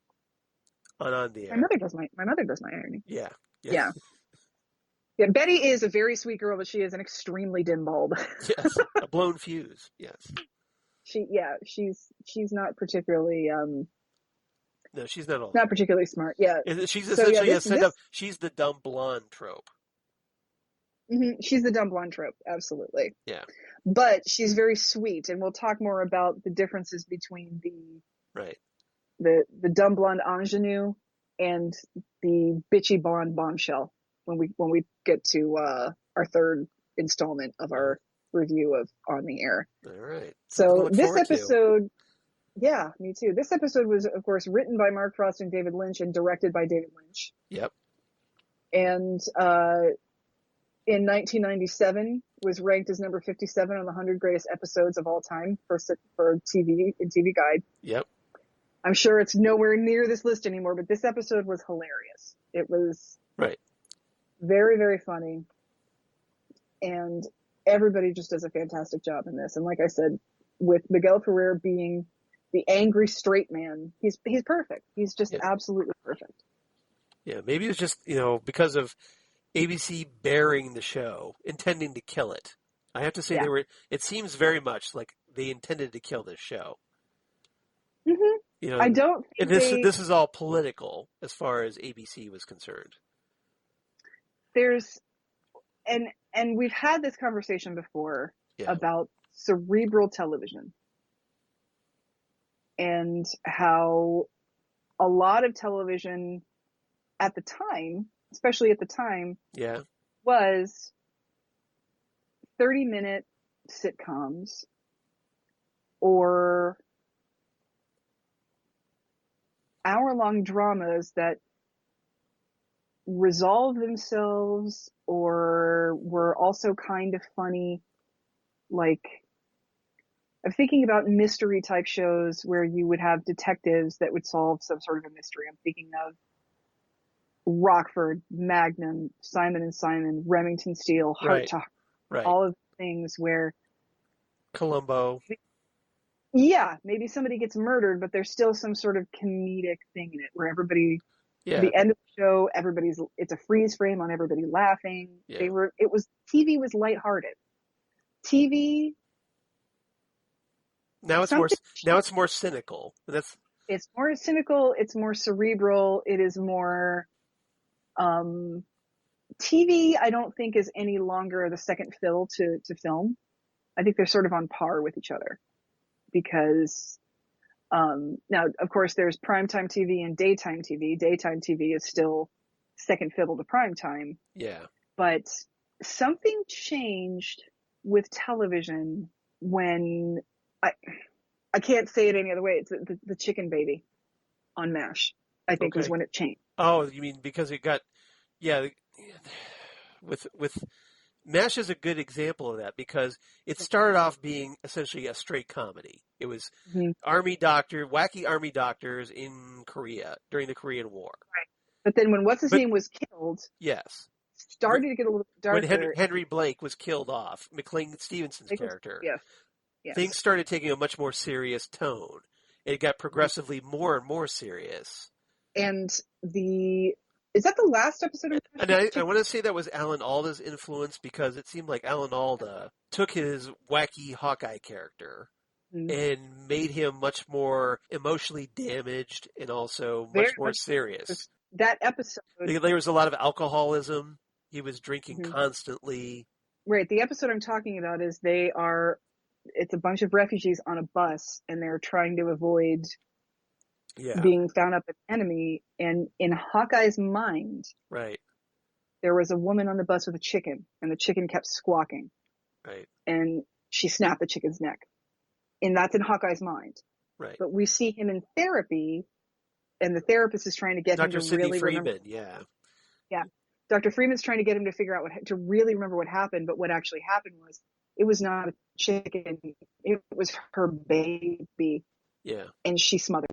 on the Air.
My mother does my ironing.
Yeah.
Yeah. Yeah, Betty is a very sweet girl, but she is an extremely dim bulb.
Yes, a blown fuse. Yes.
She's not particularly
no, she's not all.
Not particularly smart. Yeah.
She's essentially she's the dumb blonde trope.
Mm-hmm. She's the dumb blonde trope, absolutely.
Yeah.
But she's very sweet, and we'll talk more about the differences between the dumb blonde ingenue and the bitchy blonde bombshell when we get to our third installment of our review of On the Air.
All right.
So this episode, yeah, me too. This episode was, of course, written by Mark Frost and David Lynch and directed by David Lynch.
Yep.
And in 1997 was ranked as number 57 on the 100 greatest episodes of all time for TV Guide.
Yep.
I'm sure it's nowhere near this list anymore, but this episode was hilarious. It was very, very funny. And everybody just does a fantastic job in this. And like I said, with Miguel Ferrer being the angry straight man, he's perfect. He's just absolutely perfect.
Yeah, maybe it's just, because of ABC bearing the show, intending to kill it. I have to say it seems very much like they intended to kill this show.
Mm-hmm. I don't think
this is all political as far as ABC was concerned.
And we've had this conversation before about cerebral television and how a lot of television at the time, especially at the time, was 30-minute sitcoms or hour-long dramas that resolve themselves or were also kind of funny. Like, I'm thinking about mystery type shows where you would have detectives that would solve some sort of a mystery. I'm thinking of Rockford, Magnum, Simon and Simon, Remington Steele, Heart to Heart, all of the things where
Columbo.
Yeah, maybe somebody gets murdered, but there's still some sort of comedic thing in it where everybody, the end of the show, it's a freeze frame on everybody laughing.
Yeah.
TV was lighthearted. TV.
Now it's more cynical.
It's more cynical. It's more cerebral. It is more, TV, I don't think is any longer the second fiddle to film. I think they're sort of on par with each other. Because now, of course, there's primetime TV and daytime TV. Daytime TV is still second fiddle to primetime.
Yeah.
But something changed with television when I can't say it any other way. It's the chicken baby on MASH, I think, was when it changed.
Oh, you mean because it got, with MASH is a good example of that because it started off being essentially a straight comedy. It was wacky army doctors in Korea during the Korean War.
Right. But then when what's-his-name was killed,
yes,
started to get a little darker.
When Henry Blake was killed off, McLean Stevenson's character,
yes.
Things started taking a much more serious tone. It got progressively more and more serious.
And is that the last episode of
And I want to say that was Alan Alda's influence because it seemed like Alan Alda took his wacky Hawkeye character and made him much more emotionally damaged and also much more serious.
That episode...
There was a lot of alcoholism. He was drinking constantly.
Right. The episode I'm talking about is it's a bunch of refugees on a bus and they're trying to avoid... being found up as enemy, and in Hawkeye's mind, there was a woman on the bus with a chicken, and the chicken kept squawking, and she snapped the chicken's neck, and that's in Hawkeye's mind.
Right.
But we see him in therapy, and the therapist is trying to get him to really remember. Dr. Freeman's trying to get him to figure out to really remember what happened, but what actually happened was it was not a chicken, it was her baby, and she smothered.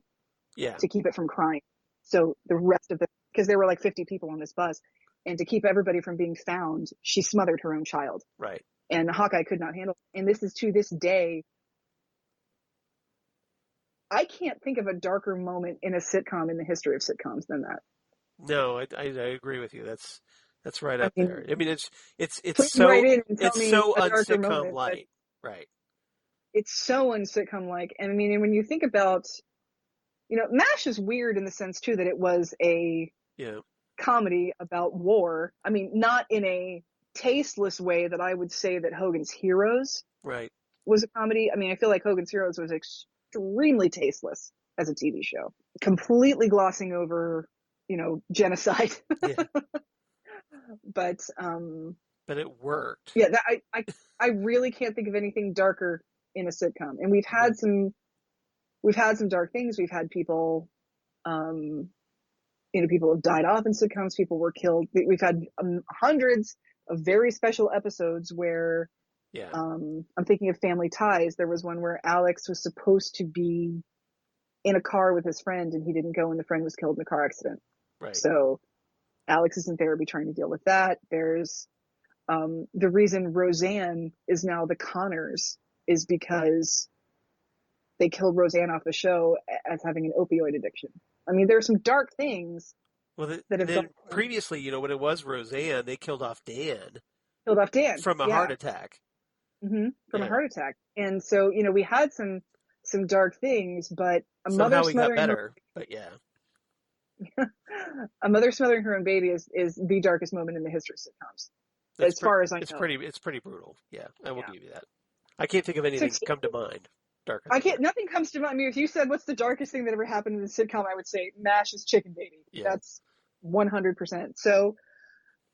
To keep it from crying. So the rest of because there were like 50 people on this bus, and to keep everybody from being found, she smothered her own child.
Right.
And Hawkeye could not handle it. And this is to this day, I can't think of a darker moment in a sitcom in the history of sitcoms than that.
No, I agree with you. That's right up there. I mean, it's so unsitcom like. Right.
It's so unsitcom like. And I mean, and when you think about, MASH is weird in the sense, too, that it was a comedy about war. I mean, not in a tasteless way that I would say that Hogan's Heroes was a comedy. I mean, I feel like Hogan's Heroes was extremely tasteless as a TV show, completely glossing over, genocide. But
it worked.
Yeah, I really can't think of anything darker in a sitcom. And we've had some dark things. We've had people, people have died off in sitcoms. People were killed. We've had hundreds of very special episodes where, I'm thinking of Family Ties. There was one where Alex was supposed to be in a car with his friend and he didn't go and the friend was killed in a car accident.
Right.
So Alex is in therapy trying to deal with that. There's, the reason Roseanne is now the Connors is because they killed Roseanne off the show as having an opioid addiction. I mean, there are some dark things that have gone
previously, when it was Roseanne, they killed off Dan. From a heart attack.
From a heart attack. And so, we had some dark things, but a
somehow
mother smothering a mother smothering her own baby is the darkest moment in the history of sitcoms. As far as I know.
It's pretty brutal. Yeah, I will give you that. I can't think of anything to come to mind. Darker.
Nothing comes to mind. I mean, if you said what's the darkest thing that ever happened in the sitcom, I would say MASH's Chicken Baby. Yeah. That's 100%. So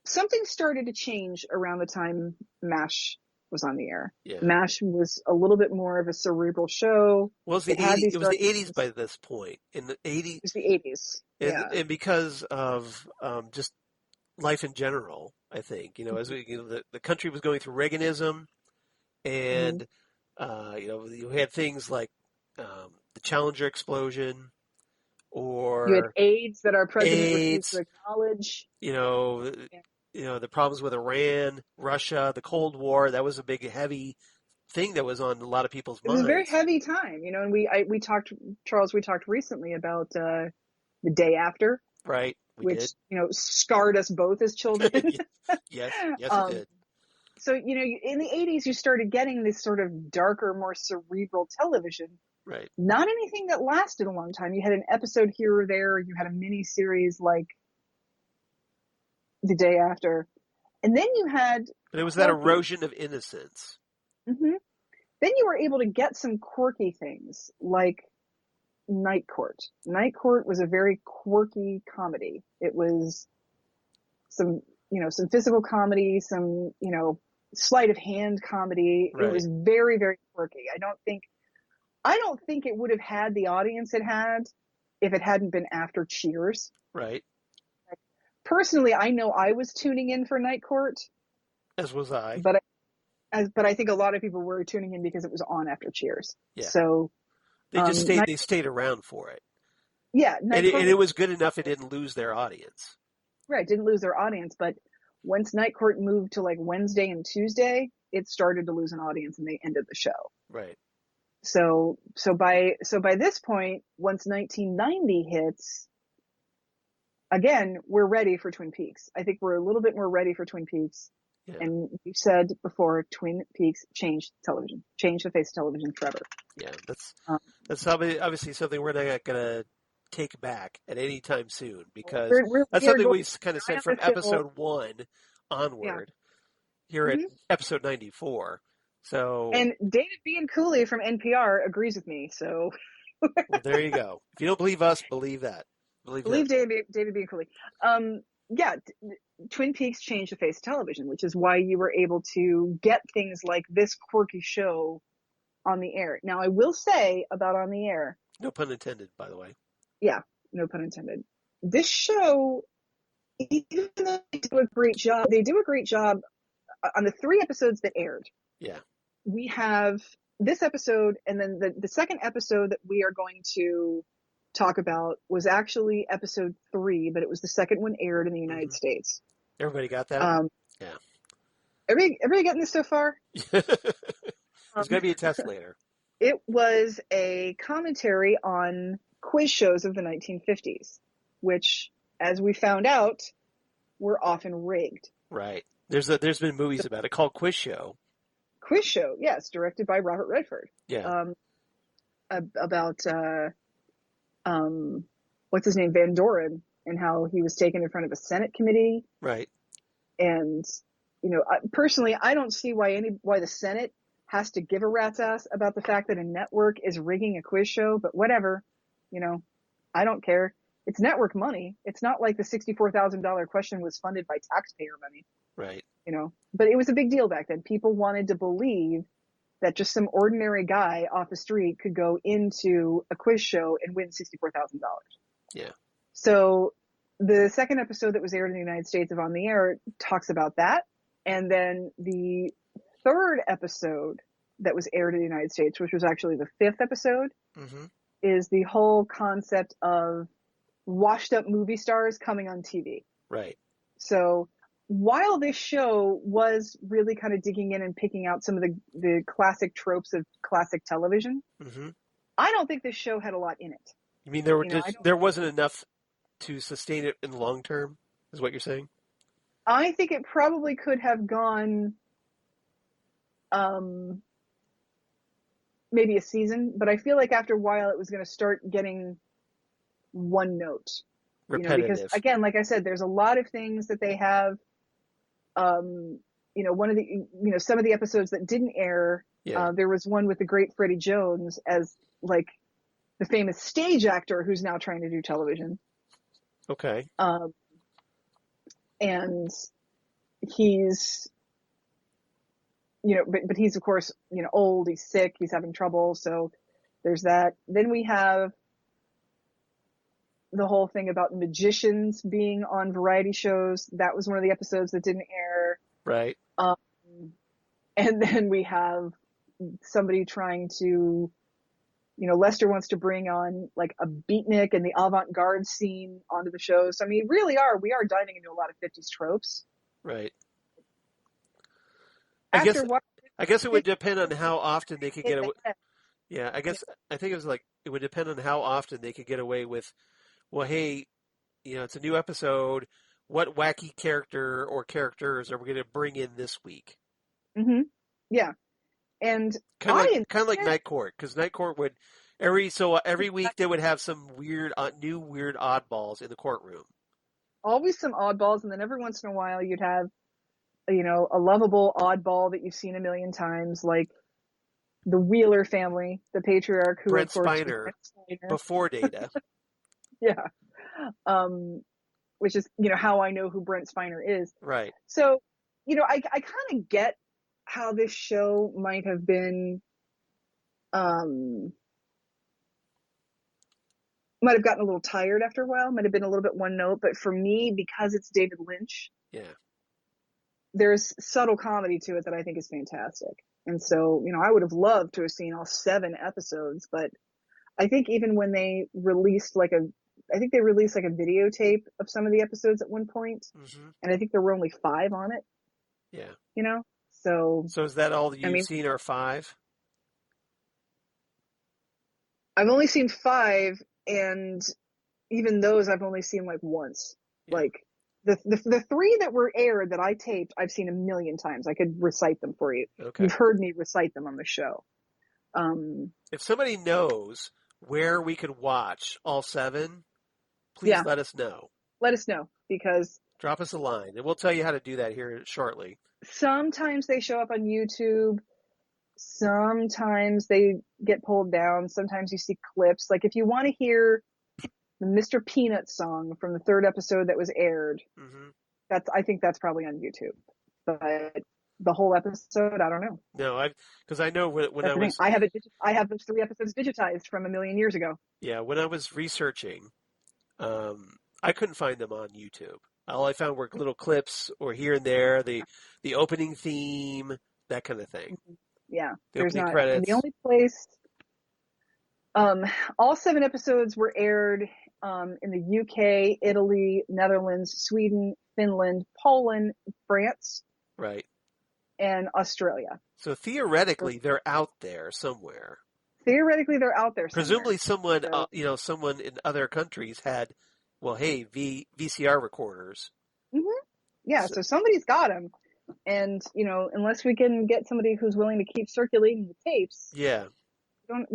something started to change around the time MASH was on the air.
Yeah.
MASH was a little bit more of a cerebral show.
Well, it was the 80s by this point. In the 80s.
It was the 80s.
And because of just life in general, I think, as the country was going through Reaganism and you had things like the Challenger explosion or
you had AIDS that our president refused
AIDS,
to acknowledge.
The problems with Iran, Russia, the Cold War. That was a big, heavy thing that was on a lot of people's minds.
It was a very heavy time, and we talked, Charles, we talked recently about the day after.
Right.
Which,
did.
Scarred us both as children.
Yes, it did.
So, in the 80s, you started getting this sort of darker, more cerebral television.
Right.
Not anything that lasted a long time. You had an episode here or there. You had a mini series like The Day After. And then you had...
But it was that erosion of innocence.
Mm-hmm. Then you were able to get some quirky things like Night Court. Night Court was a very quirky comedy. It was some physical comedy, some, sleight of hand comedy. Right. It was very, very quirky. I don't think it would have had the audience it had if it hadn't been after Cheers.
Right.
Personally, I know I was tuning in for Night Court.
As was I.
But I think a lot of people were tuning in because it was on after Cheers.
Yeah.
So
they stayed around for it.
Yeah.
And it was good enough it didn't lose their audience.
Right. Didn't lose their audience. But once Night Court moved to like Wednesday and Tuesday, it started to lose an audience and they ended the show.
Right.
So by this point, once 1990 hits, again, we're ready for Twin Peaks. I think we're a little bit more ready for Twin Peaks. Yeah. And you said before, Twin Peaks changed television, changed the face of television forever.
Yeah, that's obviously something we're not going to take back at any time soon, because that's something we kind of said from episode 1 onward here at episode 94. So,
and David B. and Cooley from NPR agrees with me. So
well, there you go. If you don't believe us, believe that.
Believe David B. and Cooley. Twin Peaks changed the face of television, which is why you were able to get things like this quirky show on the air. Now, I will say about on the air.
No pun intended, by the way.
Yeah, no pun intended. This show, even though they do a great job on the 3 episodes that aired.
Yeah.
We have this episode, and then the second episode that we are going to talk about was actually episode 3, but it was the second one aired in the United States.
Everybody got that? Yeah.
Everybody getting this so far?
There's going to be a test later.
It was a commentary on quiz shows of the 1950s, which, as we found out, were often rigged.
Right. There's been movies about it called Quiz Show.
Quiz Show, yes, directed by Robert Redford.
Yeah.
About what's his name, Van Doren, and how he was taken in front of a Senate committee.
Right.
And personally, I don't see why the Senate has to give a rat's ass about the fact that a network is rigging a quiz show, but whatever, I don't care. It's network money. It's not like the $64,000 question was funded by taxpayer money.
Right.
But it was a big deal back then. People wanted to believe that just some ordinary guy off the street could go into a quiz show and win $64,000.
Yeah.
So the second episode that was aired in the United States of On the Air talks about that. And then the third episode that was aired in the United States, which was actually the 5th episode, is the whole concept of washed up movie stars coming on TV.
Right.
So while this show was really kind of digging in and picking out some of the classic tropes of classic television, I don't think this show had a lot in it.
You mean there wasn't enough to sustain it in the long term, is what you're saying?
I think it probably could have gone maybe a season, but I feel like after a while it was going to start getting one note.
Repetitive.
Because again, like I said, there's a lot of things that they have. One of the, some of the episodes that didn't air, there was one with the great Freddie Jones as like the famous stage actor who's now trying to do television.
Okay.
And he's, but he's of course, old, he's sick, he's having trouble. So there's that. Then we have the whole thing about magicians being on variety shows. That was one of the episodes that didn't air.
Right.
And then we have somebody trying to Lester wants to bring on like a beatnik and the avant-garde scene onto the show. So, I mean, we are dining into a lot of 50s tropes.
Right. I guess it would depend on how often they could get away. Yeah, I think it would depend on how often they could get away with, well, hey, it's a new episode. What wacky character or characters are we going to bring in this week?
Mm-hmm. Yeah. And
kind of like Night Court, because Night Court would every week they would have some new weird oddballs in the courtroom.
Always some oddballs, and then every once in a while you'd have, a lovable oddball that you've seen a million times, like the Wheeler family, the patriarch who
Brent
of course
Spiner before Data.
Yeah. Which is, how I know who Brent Spiner is.
Right.
So, I kind of get how this show might have been, might have gotten a little tired after a while, might have been a little bit one note, but for me, because it's David Lynch, there's subtle comedy to it that I think is fantastic. And so, I would have loved to have seen all 7 episodes, but I think even when they released like a videotape of some of the episodes at one point, and I think there were only 5 on it.
Yeah.
So
is that all you've seen are 5?
I've only seen 5, and even those I've only seen like once. Yeah. Like the 3 that were aired that I taped, I've seen a million times. I could recite them for you. Okay. You've heard me recite them on the show.
If somebody knows where we could watch all 7, please let us know.
Let us know, because
drop us a line, and we'll tell you how to do that here shortly.
Sometimes they show up on YouTube. Sometimes they get pulled down. Sometimes you see clips. Like if you want to hear the Mr. Peanut song from the 3rd episode that was aired, I think that's probably on YouTube. But the whole episode, I don't know.
No, because I know when
I have those 3 episodes digitized from a million years ago.
Yeah, when I was researching, I couldn't find them on YouTube. All I found were little clips or here and there, the opening theme, that kind of thing.
Yeah,
there's not credits.
The only place. All 7 episodes were aired in the UK, Italy, Netherlands, Sweden, Finland, Poland, France,
right,
and Australia.
So theoretically, they're out there somewhere.
Theoretically, they're out there somewhere.
Presumably, someone in other countries had, VCR recorders.
Yeah, so somebody's got them, and unless we can get somebody who's willing to keep circulating the tapes, we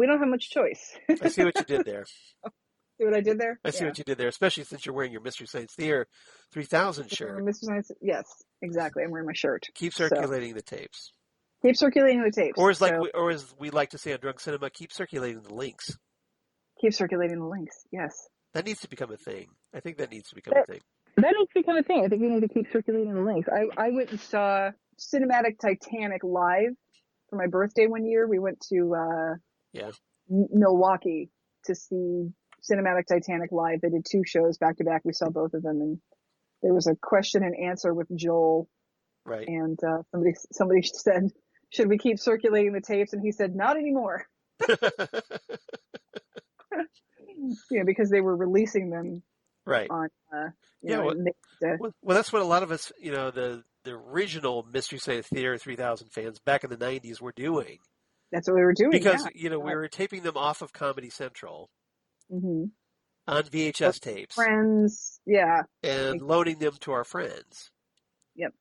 don't have much choice.
I see what you did there.
See what I did there?
I see what you did there, especially since you're wearing your Mystery Science Theater 3000 shirt.
Mystery Science, yes, exactly. I'm wearing my shirt.
Keep circulating the tapes.
Keep circulating the tapes.
Or as we like to say on Drunk Cinema, keep circulating the links.
Keep circulating the links, yes.
That needs to become a thing. I think that needs to become a thing.
That needs to become a thing. I think we need to keep circulating the links. I went and saw Cinematic Titanic live for my birthday one year. We went to Milwaukee to see Cinematic Titanic live. They did 2 shows back to back. We saw both of them, and there was a question and answer with Joel.
Right.
And somebody said, "Should we keep circulating the tapes?" And he said, "Not anymore." Because they were releasing them.
Right.
On,
that's what a lot of us, the original Mystery Science Theater 3000 fans back in the 90s were doing.
That's what we were doing.
Because, we were taping them off of Comedy Central on VHS tapes.
Friends,
and loaning them to our friends.
Yep.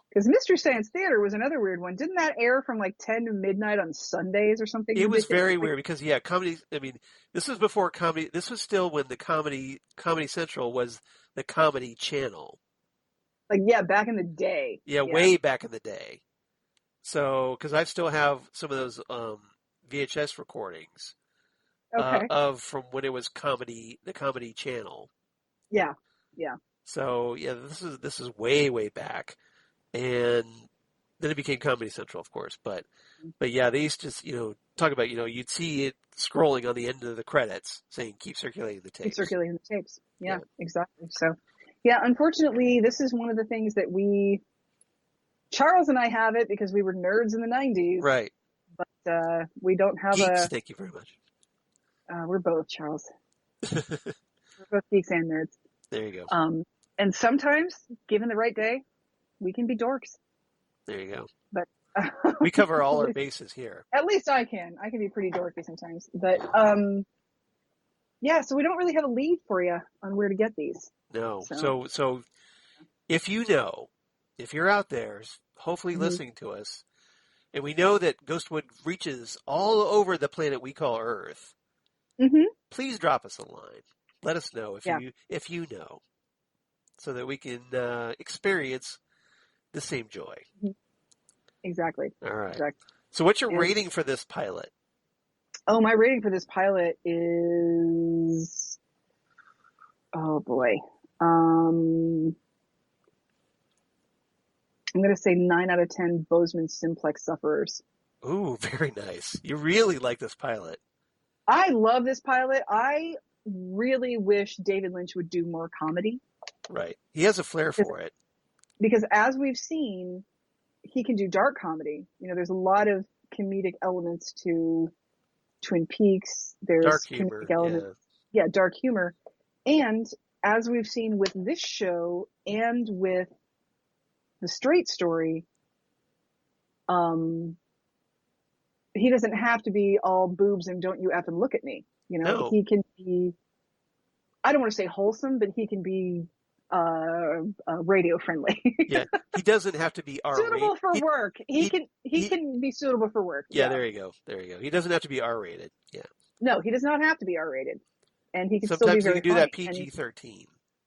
Because Mystery Science Theater was another weird one. Didn't that air from like 10 to midnight on Sundays or something?
It was very weird because, comedy, this was before comedy. This was still when the Comedy Central was the comedy channel.
Like, back in the day.
Yeah, way back in the day. So, because I still have some of those VHS recordings of from when it was the comedy channel. Yeah. So, this is way, way back. And then it became Comedy Central, of course. But they used to, talk about, you'd see it scrolling on the end of the credits saying, keep circulating the tapes.
Keep circulating the tapes. Yeah, exactly. So, unfortunately, this is one of the things that Charles and I have it because we were nerds in the 90s.
Right.
But we don't have
Geeks, thank you very much.
We're both, Charles. We're both geeks and nerds.
There you go.
And sometimes, given the right day, we can be dorks.
There you go.
But
we cover all our bases here.
At least I can. I can be pretty dorky sometimes. But yeah, so we don't really have a lead for you on where to get these.
No. So if you know, if you're out there, hopefully listening to us, and we know that Ghostwood reaches all over the planet we call Earth, please drop us a line. Let us know if you know, so that we can experience the same joy.
Exactly.
All right.
Exactly.
So what's your rating for this pilot?
Oh, my rating for this pilot is, oh boy. I'm going to say 9 out of 10 Bozeman simplex sufferers.
Ooh, very nice. You really like this pilot.
I love this pilot. I really wish David Lynch would do more comedy.
Right. He has a flair for it.
Because as we've seen, he can do dark comedy. You know, there's a lot of comedic elements to Twin Peaks. There's
dark humor.
Comedic elements. Yeah, dark humor. And as we've seen with this show and with the Straight Story, he doesn't have to be all boobs and don't you effing look at me. You know, He can be, I don't want to say wholesome, but he can be radio friendly.
Yeah, he doesn't have to be R-rated.
Suitable for work. He can be suitable for work.
Yeah, there you go. He doesn't have to be R-rated. Yeah.
No, he does not have to be R-rated, and he can
sometimes
still be very
he can do
funny.
That PG-13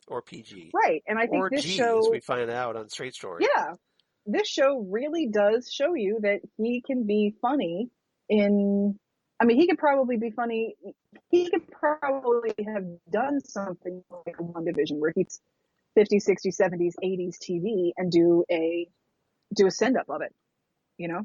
or PG.
Right, and I think
or
this
G,
show,
as we find out on Straight Story.
Yeah, this show really does show you that he can be funny in. I mean, he could probably be funny. He could probably have done something like a WandaVision where he's 50s, 60s, 70s, 80s TV and do a send-up of it. You know,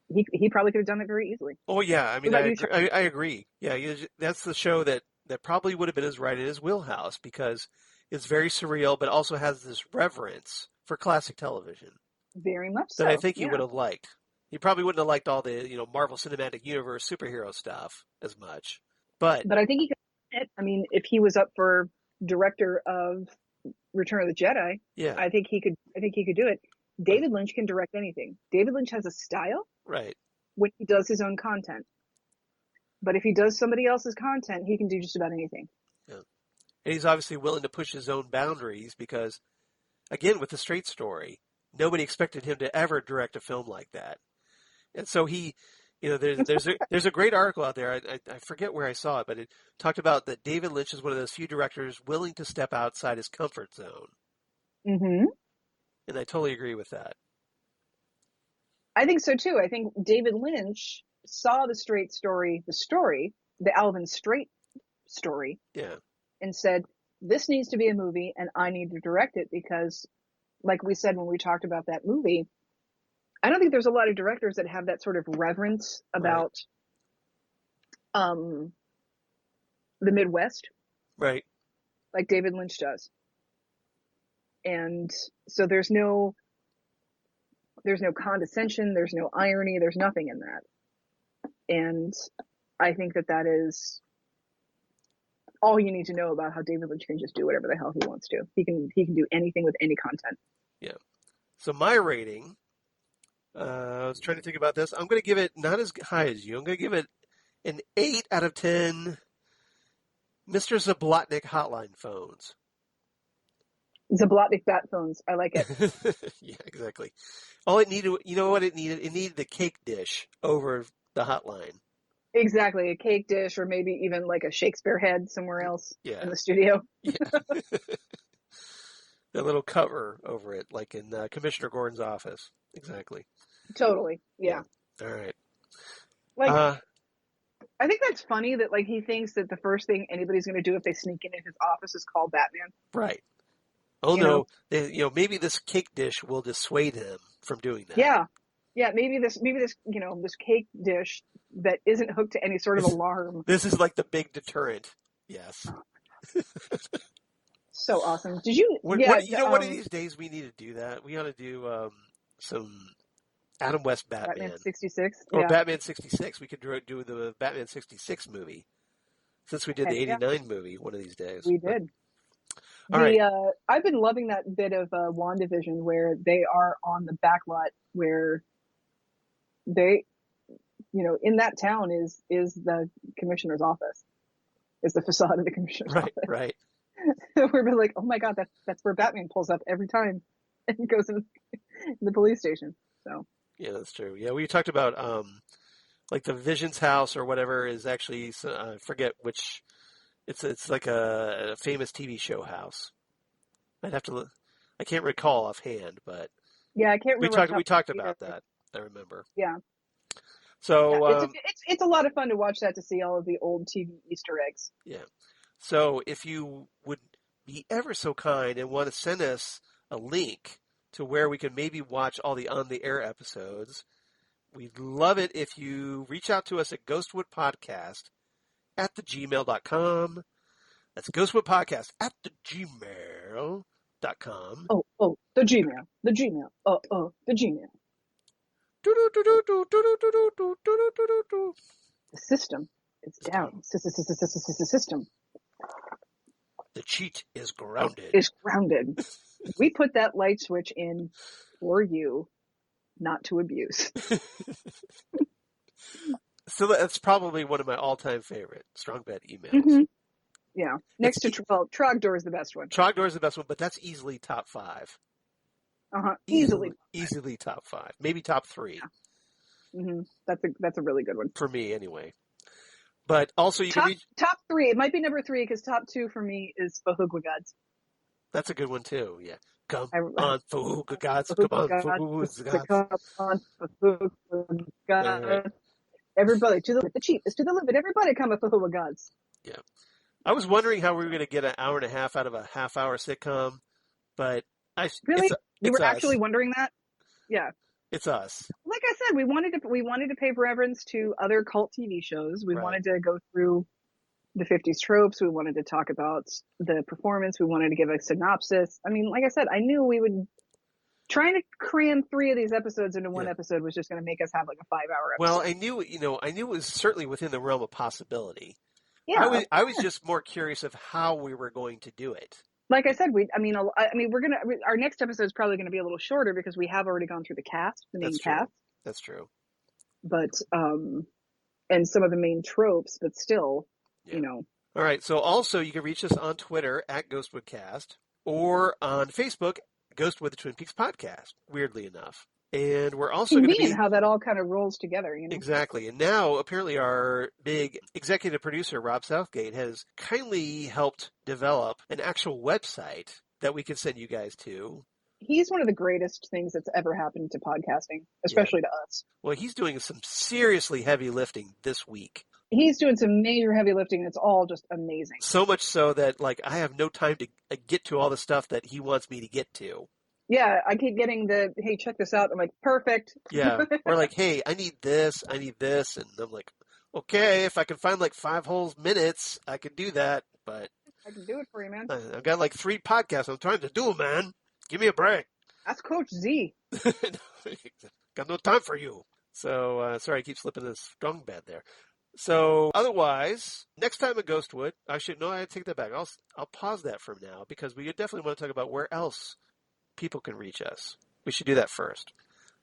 he probably could have done it very easily.
Oh yeah, I mean, I agree. Yeah, that's the show that probably would have been right in his wheelhouse because it's very surreal, but also has this reverence for classic television.
Very much so.
That I think he would have liked. He probably wouldn't have liked all the Marvel Cinematic Universe superhero stuff as much, but
I think he could. I mean, if he was up for director of Return of the Jedi, I think he could do it. David Lynch can direct anything. David Lynch has a style,
right?
When he does his own content, but if he does somebody else's content, he can do just about anything.
Yeah, and he's obviously willing to push his own boundaries because, again, with the Straight Story, nobody expected him to ever direct a film like that. And so he, there's a great article out there. I forget where I saw it, but it talked about that David Lynch is one of those few directors willing to step outside his comfort zone.
Mm-hmm.
And I totally agree with that.
I think so too. I think David Lynch saw the Straight Story, the Alvin Straight story, and said, "This needs to be a movie, and I need to direct it because, like we said when we talked about that movie." I don't think there's a lot of directors that have that sort of reverence about the Midwest.
Right.
Like David Lynch does. And so there's no condescension, there's no irony, there's nothing in that. And I think that is all you need to know about how David Lynch can just do whatever the hell he wants to. He can do anything with any content.
Yeah. So my rating, I was trying to think about this. I'm going to give it not as high as you. I'm going to give it an 8 out of 10 Mr. Zablotnik hotline phones.
Zablotnik bat phones. I like it.
Yeah, exactly. All it needed, you know what it needed? It needed the cake dish over the hotline.
Exactly. A cake dish or maybe even like a Shakespeare head somewhere else in the studio.
Yeah. The little cover over it, like in Commissioner Gordon's office. Exactly.
Totally. Yeah.
All right.
Like, I think that's funny that like he thinks that the first thing anybody's going to do if they sneak in his office is call Batman.
Right. Oh no! Maybe this cake dish will dissuade him from doing that.
Yeah. Maybe this this cake dish that isn't hooked to any sort of alarm.
This is like the big deterrent. Yes.
So awesome. Did you?
One of these days we need to do that. We ought to do some Adam West Batman
66
or Batman 66. We could do the Batman 66 movie. Since we did the 89 movie one of these days.
We did.
All right.
I've been loving that bit of WandaVision where they are on the back lot where they, in that town is the commissioner's office. Is the facade of the commissioner's office.
Right.
We're like, oh my God, that's where Batman pulls up every time and goes in the police station. So. Yeah,
that's true. Yeah, we talked about like the Vision's house or whatever is actually I forget which. It's like a famous TV show house. I'd have to look. I can't recall offhand, but
yeah, I can't remember.
We talked about that. I remember.
Yeah.
So
it's a lot of fun to watch that, to see all of the old TV Easter eggs.
Yeah. So if you would be ever so kind and want to send us a link to where we can maybe watch all the on the air episodes, we'd love it if you reach out to us at ghostwoodpodcast@gmail.com. That's ghostwoodpodcast@gmail.com.
Oh, the Gmail. The Gmail. The Gmail. The system is down. System.
The cheat is grounded.
We put that light switch in for you, not to abuse.
So that's probably one of my all-time favorite Strong Bad emails.
Mm-hmm. Yeah. Next to Trogdor is the best one.
Trogdor is the best one, but that's easily top 5.
Easily
top 5. Maybe top 3.
Yeah. Mm-hmm. That's a really good one.
For me, anyway. But also you
can
reach...
Top 3. It might be number 3 because top 2 for me is Valdja Gochktch.
That's a good one too, yeah. Come on, Valdja Gochktch. Come on,
Valdja Gochktch. Everybody to the cheapest, to the limit. Everybody come with Valdja Gochktch.
Yeah. I was wondering how we were going to get an hour and a half out of a half-hour sitcom, but
Really? You were
us.
Actually wondering that? Yeah.
It's us.
Like I said, we wanted to pay reverence to other cult TV shows. We wanted to go through the 50s tropes. We wanted to talk about the performance. We wanted to give a synopsis. I mean, like I said, I knew we would. Trying to cram 3 of these episodes into one episode was just going to make us have like a 5-hour episode.
Well, I knew it was certainly within the realm of possibility.
Yeah.
I was just more curious of how we were going to do it.
Like I said, our next episode is probably going to be a little shorter because we have already gone through the main cast.
That's true.
But, and some of the main tropes, but still,
All right. So also you can reach us on Twitter at GhostwoodCast or on Facebook, Ghostwood the Twin Peaks Podcast, weirdly enough. And we're also going to be...
how that all kind of rolls together,
Exactly. And now, apparently, our big executive producer, Rob Southgate, has kindly helped develop an actual website that we can send you guys to.
He's one of the greatest things that's ever happened to podcasting, especially to us.
Well, he's doing some seriously heavy lifting this week.
He's doing some major heavy lifting, and it's all just amazing.
So much so that, I have no time to get to all the stuff that he wants me to get to.
Yeah, I keep getting hey, check this out. I'm like, perfect.
Yeah. Or hey, I need this. And I'm like, okay, if I can find 5 whole minutes, I can do that. But
I can do it for you, man.
I've got 3 podcasts I'm trying to do, man. Give me a break.
That's Coach Z.
Got no time for you. So, sorry, I keep slipping this strong bed there. So, otherwise, next time at Ghostwood, I take that back. I'll pause that for now because we definitely want to talk about where else people can reach us. We should do that first.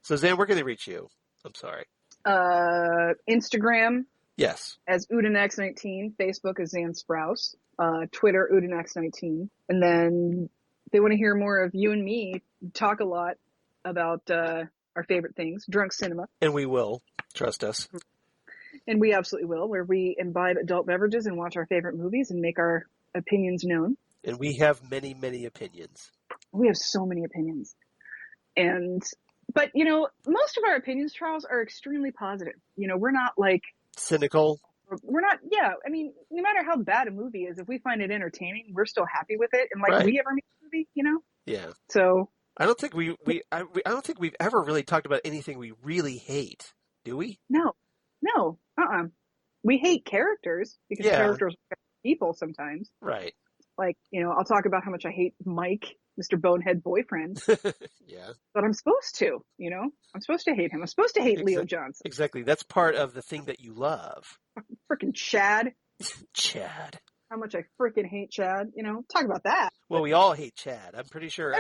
So, Xan, where can they reach you? I'm sorry.
Instagram.
Yes.
As Udenax19. Facebook is Xan Sprouse. Twitter, Udenax19. And then they want to hear more of you and me talk a lot about our favorite things, drunk cinema.
And we will. Trust us.
And we absolutely will, where we imbibe adult beverages and watch our favorite movies and make our opinions known.
And we have many, many opinions.
We have so many opinions. But most of our opinions, Charles, are extremely positive. We're not
cynical.
We're not, I mean, no matter how bad a movie is, if we find it entertaining, we're still happy with it. And we ever make a movie,
Yeah.
So.
I don't think I don't think we've ever really talked about anything we really hate. Do we?
No. We hate characters because characters are people sometimes.
Right.
I'll talk about how much I hate Mike, Mr. Bonehead Boyfriend.
Yeah.
But I'm supposed to, I'm supposed to hate him. I'm supposed to hate Leo Johnson.
Exactly. That's part of the thing that you love.
Freaking Chad.
Chad.
How much I freaking hate Chad. Talk about that.
Well, we all hate Chad. I'm pretty sure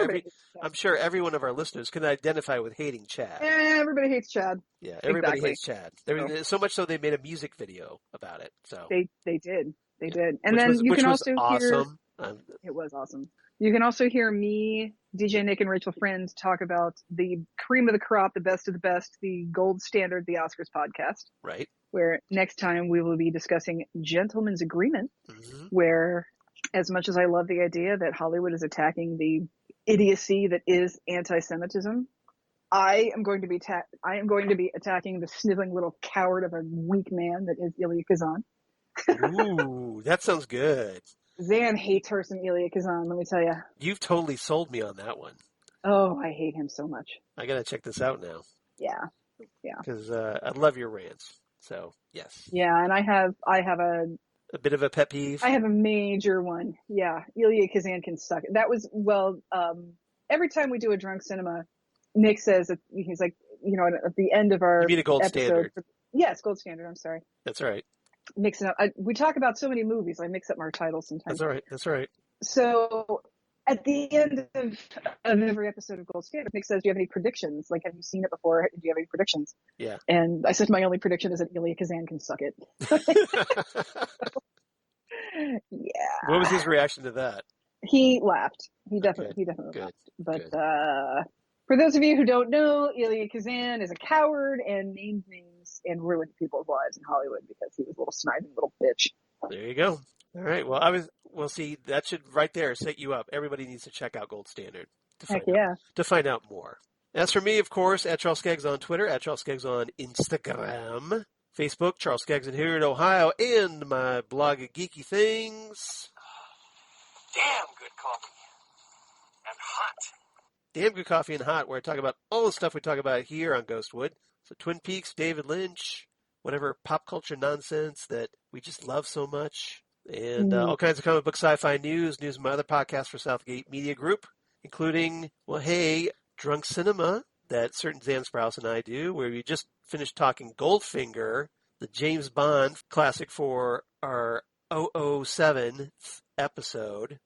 I'm sure every one of our listeners can identify with hating Chad.
Everybody hates Chad.
Yeah, everybody hates Chad. So much so they made a music video about it. So
they did. They did. And then you can also hear it was awesome. You can also hear me, DJ Nick, and Rachel Friend talk about the cream of the crop, the best of the best, the gold standard, the Oscars podcast.
Right.
Where next time we will be discussing Gentleman's Agreement, where as much as I love the idea that Hollywood is attacking the idiocy that is anti-Semitism, I am going to be attacking the sniveling little coward of a weak man that is Elia Kazan.
Ooh, that sounds good.
Xan hates her some Elia Kazan, let me tell you.
You've totally sold me on that one.
Oh, I hate him so much.
I gotta check this out now.
Yeah.
Because I love your rants. So yes.
Yeah, and I have
a bit of a pet peeve.
I have a major one. Yeah, Elia Kazan can suck. That was every time we do a drunk cinema, Nick says he's like, at the end of our
you mean a gold
episode,
standard?
Yes, gold standard. I'm sorry.
That's right.
Mixing up. We talk about so many movies. I mix up our titles sometimes.
That's all right.
So at the end of every episode of Gold Standard, Nick says, "Do you have any predictions? Like, have you seen it before? Do you have any predictions?"
Yeah.
And I said, my only prediction is that Elia Kazan can suck it. Yeah.
What was his reaction to that?
He laughed. He definitely laughed. But for those of you who don't know, Elia Kazan is a coward and named names and ruined people's lives in Hollywood because he was a little sniding little bitch.
There you go. All right. Well, see, that should right there set you up. Everybody needs to check out Gold Standard to find out more. As for me, of course, at Charles Skaggs on Twitter, at Charles Skaggs on Instagram, Facebook, Charles Skaggs in here in Ohio, and my blog of geeky things.
Damn good coffee. And hot.
Damn good coffee and hot, where I talk about all the stuff we talk about here on Ghostwood. So Twin Peaks, David Lynch, whatever pop culture nonsense that we just love so much, and all kinds of comic book sci-fi news from my other podcasts for Southgate Media Group, including, Drunk Cinema, that certain Xan Sprouse and I do, where we just finished talking Goldfinger, the James Bond classic for our 007th episode.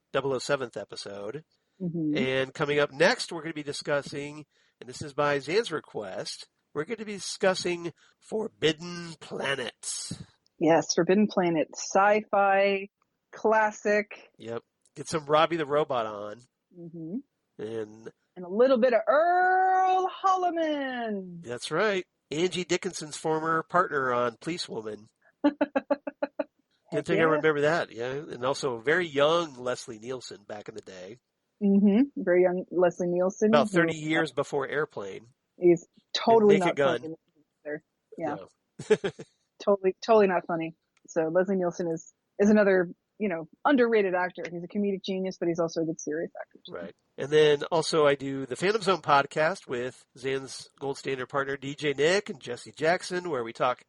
And coming up next, we're going to be discussing, and this is by Xan's request, we're going to be discussing Forbidden Planet.
Yes, Forbidden Planet. Sci-fi, classic.
Yep. Get some Robbie the Robot on.
Mm-hmm.
And
a little bit of Earl Holliman.
That's right. Angie Dickinson's former partner on Policewoman. Didn't think I remember that. Yeah. And also a very young Leslie Nielsen back in the day.
Mm-hmm. Very young Leslie Nielsen.
About 30 years before Airplane.
He's totally not
funny.
Yeah. No. Totally not funny. So Leslie Nielsen is another, underrated actor. He's a comedic genius, but he's also a good serious actor. So.
Right. And then also I do the Phantom Zone podcast with Xan's Gold Standard partner DJ Nick and Jesse Jackson, where we talk,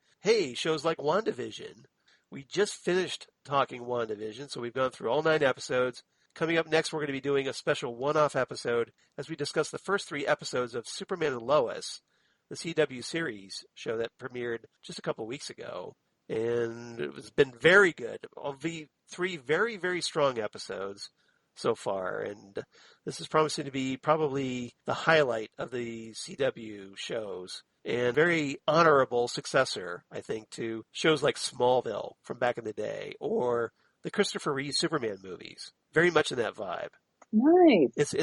shows like WandaVision. We just finished talking WandaVision, so we've gone through all 9 episodes. Coming up next, we're going to be doing a special one-off episode as we discuss the first 3 episodes of Superman and Lois, the CW series show that premiered just a couple weeks ago. And it's been very good. All the 3 very, very strong episodes so far. And this is promising to be probably the highlight of the CW shows. And very honorable successor, I think, to shows like Smallville from back in the day or the Christopher Reeve Superman movies. Very much in that vibe.
Nice.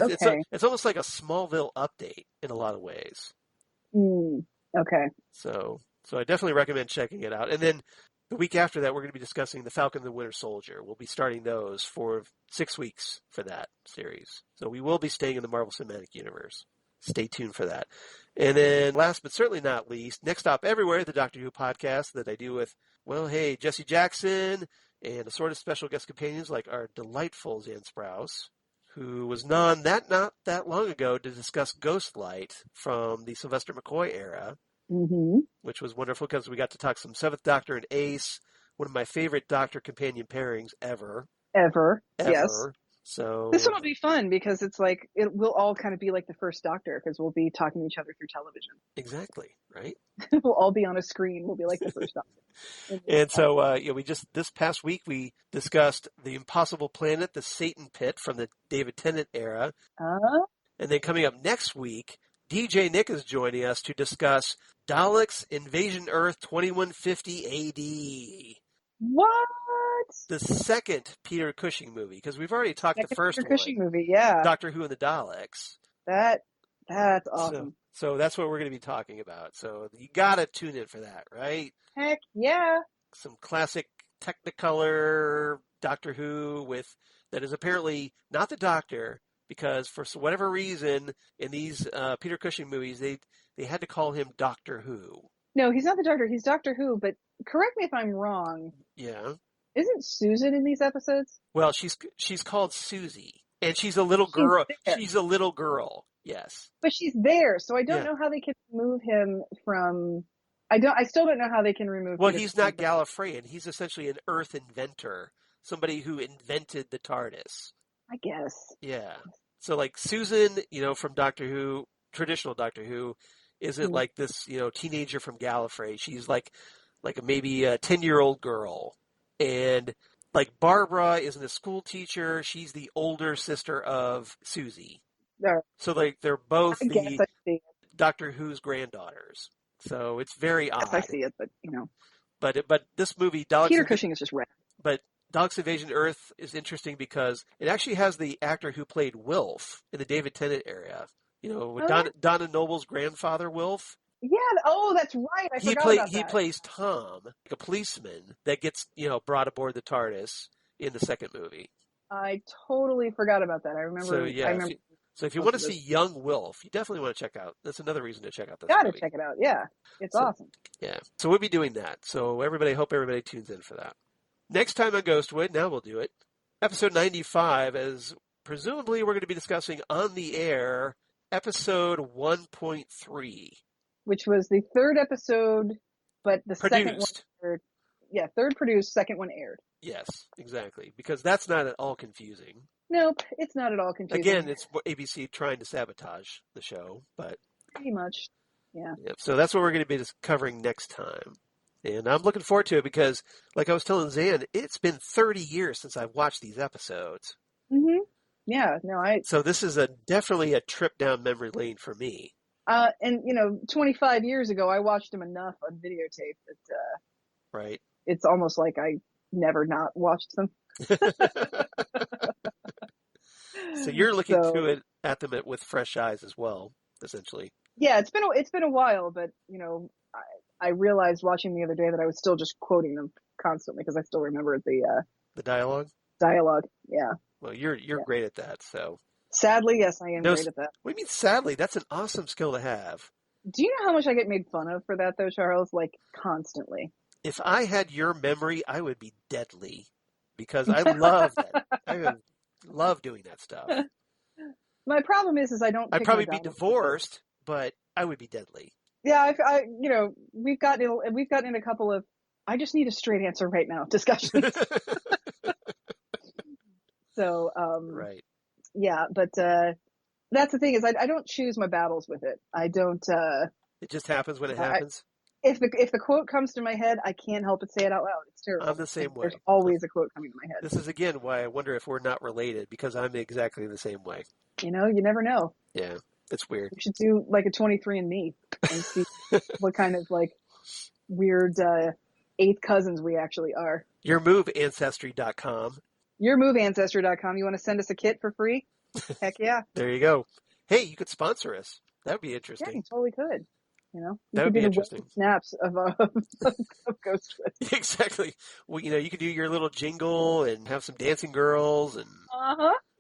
It's almost like a Smallville update in a lot of ways.
Okay.
So I definitely recommend checking it out. And then the week after that, we're going to be discussing The Falcon and the Winter Soldier. We'll be starting those for 6 weeks for that series. So we will be staying in the Marvel Cinematic Universe. Stay tuned for that. And then last but certainly not least, Next Stop Everywhere, the Doctor Who podcast that I do with, Jesse Jackson and assorted special guest companions like our delightful Xan Sprouse, who was not that long ago to discuss Ghostlight from the Sylvester McCoy era, which was wonderful because we got to talk some 7th Doctor and Ace, one of my favorite Doctor companion pairings ever.
Yes.
So
this one will be fun because it's like it will all kind of be like the first Doctor because we'll be talking to each other through television.
Exactly, right?
We'll all be on a screen. We'll be like the first Doctor.
And so, we just this past week we discussed The Impossible Planet, the Satan Pit from the David Tennant era, and then coming up next week, DJ Nick is joining us to discuss Daleks Invasion Earth 2150 AD.
What?
The second Peter Cushing movie, because we've already talked the first
Peter Cushing movie, yeah.
Doctor Who and the Daleks.
That's awesome.
So that's what we're going to be talking about. So you got to tune in for that, right?
Heck yeah.
Some classic Technicolor Doctor Who that is apparently not the Doctor, because for whatever reason in these Peter Cushing movies they had to call him Doctor Who.
No, he's not the Doctor. He's Doctor Who, but correct me if I'm wrong.
Yeah.
Isn't Susan in these episodes?
Well, she's called Susie, and she's a little girl. She's a little girl. Yes.
But she's there, so I don't know how they can remove him from. I still don't know how they can remove.
Well, he's not Gallifreyan. He's essentially an Earth inventor, somebody who invented the TARDIS.
I guess.
Yeah. So like Susan, from Doctor Who, traditional Doctor Who, isn't like this, teenager from Gallifrey. She's like maybe a 10-year-old girl. And like Barbara isn't a school teacher. She's the older sister of Susie.
No.
So like they're both Doctor Who's granddaughters. So it's very odd.
Yes, I see it, but
But this movie, Daleks
Peter Cushing is just rad.
But Daleks Invasion Earth is interesting because it actually has the actor who played Wilf in the David Tennant era. Donna Noble's grandfather, Wilf.
Yeah. Oh, that's right. I forgot about that.
He plays Tom, like a policeman that gets brought aboard the TARDIS in the second movie.
I totally forgot about that. I remember.
So if you want to see young Wilf, you definitely want to check out. That's another reason to check out this
movie.
Gotta
check it out. Yeah, it's awesome.
Yeah. So we'll be doing that. So hope everybody tunes in for that. Next time on Ghostwood, now we'll do it. Episode 95, as presumably we're going to be discussing on the air episode 1.3.
Which was the third episode, but the
produced.
Second one aired. Yeah, third produced, second one aired.
Yes, exactly. Because that's not at all confusing.
Nope, it's not at all confusing.
Again, it's ABC trying to sabotage the show, but...
Pretty much, yeah.
So that's what we're going to be covering next time. And I'm looking forward to it because, like I was telling Xan, it's been 30 years since I've watched these episodes.
Mm-hmm. Yeah, no,
So this is definitely a trip down memory lane for me.
And 25 years ago, I watched them enough on videotape that
right.
It's almost like I never not watched them.
So you're looking at them with fresh eyes as well, essentially.
Yeah, it's been a while, but I realized watching the other day that I was still just quoting them constantly because I still remember the
dialogue.
Dialogue, yeah.
Well, you're great at that, so.
Sadly, yes, I am great at that.
What do you mean sadly? That's an awesome skill to have.
Do you know how much I get made fun of for that, though, Charles? Like, constantly.
If I had your memory, I would be deadly because I love that. I love doing that stuff.
My problem is I don't.
I'd probably be divorced, but I would be deadly.
Yeah, we've gotten in a couple of. I just need a straight answer right now discussions. So,
right.
Yeah, but that's the thing is I don't choose my battles with it. I don't.
It just happens when it happens.
If the quote comes to my head, I can't help but say it out loud. It's terrible.
I'm the same way.
There's always a quote coming to my head.
This is again why I wonder if we're not related because I'm exactly the same way.
You never know.
Yeah, it's weird.
We should do like a 23andMe and see what kind of like weird eighth cousins we actually are.
YourMoveAncestry.com.
YourMoveAncestry.com. You want to send us a kit for free? Heck yeah.
There you go. Hey, you could sponsor us. That would be interesting.
Yeah, you totally could.
That would be interesting.
Snaps of Ghostwood.
Exactly. Well, you could do your little jingle and have some dancing girls and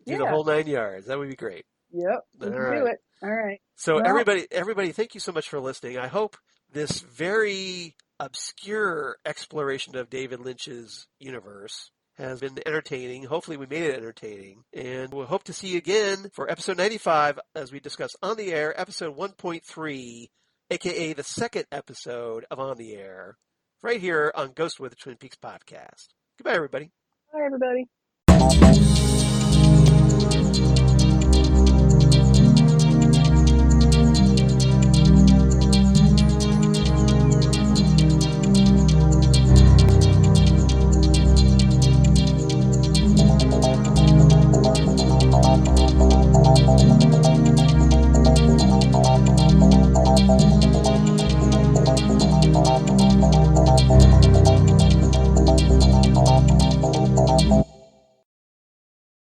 do the whole 9 yards. That would be great.
Yep. We can do it. All right.
So everybody, thank you so much for listening. I hope this very obscure exploration of David Lynch's universe has been entertaining. Hopefully we made it entertaining. And we'll hope to see you again for episode 95 as we discuss On the Air, episode 1.3, a.k.a. the second episode of On the Air, right here on Ghostwood, the Twin Peaks podcast. Goodbye, everybody.
Bye, everybody.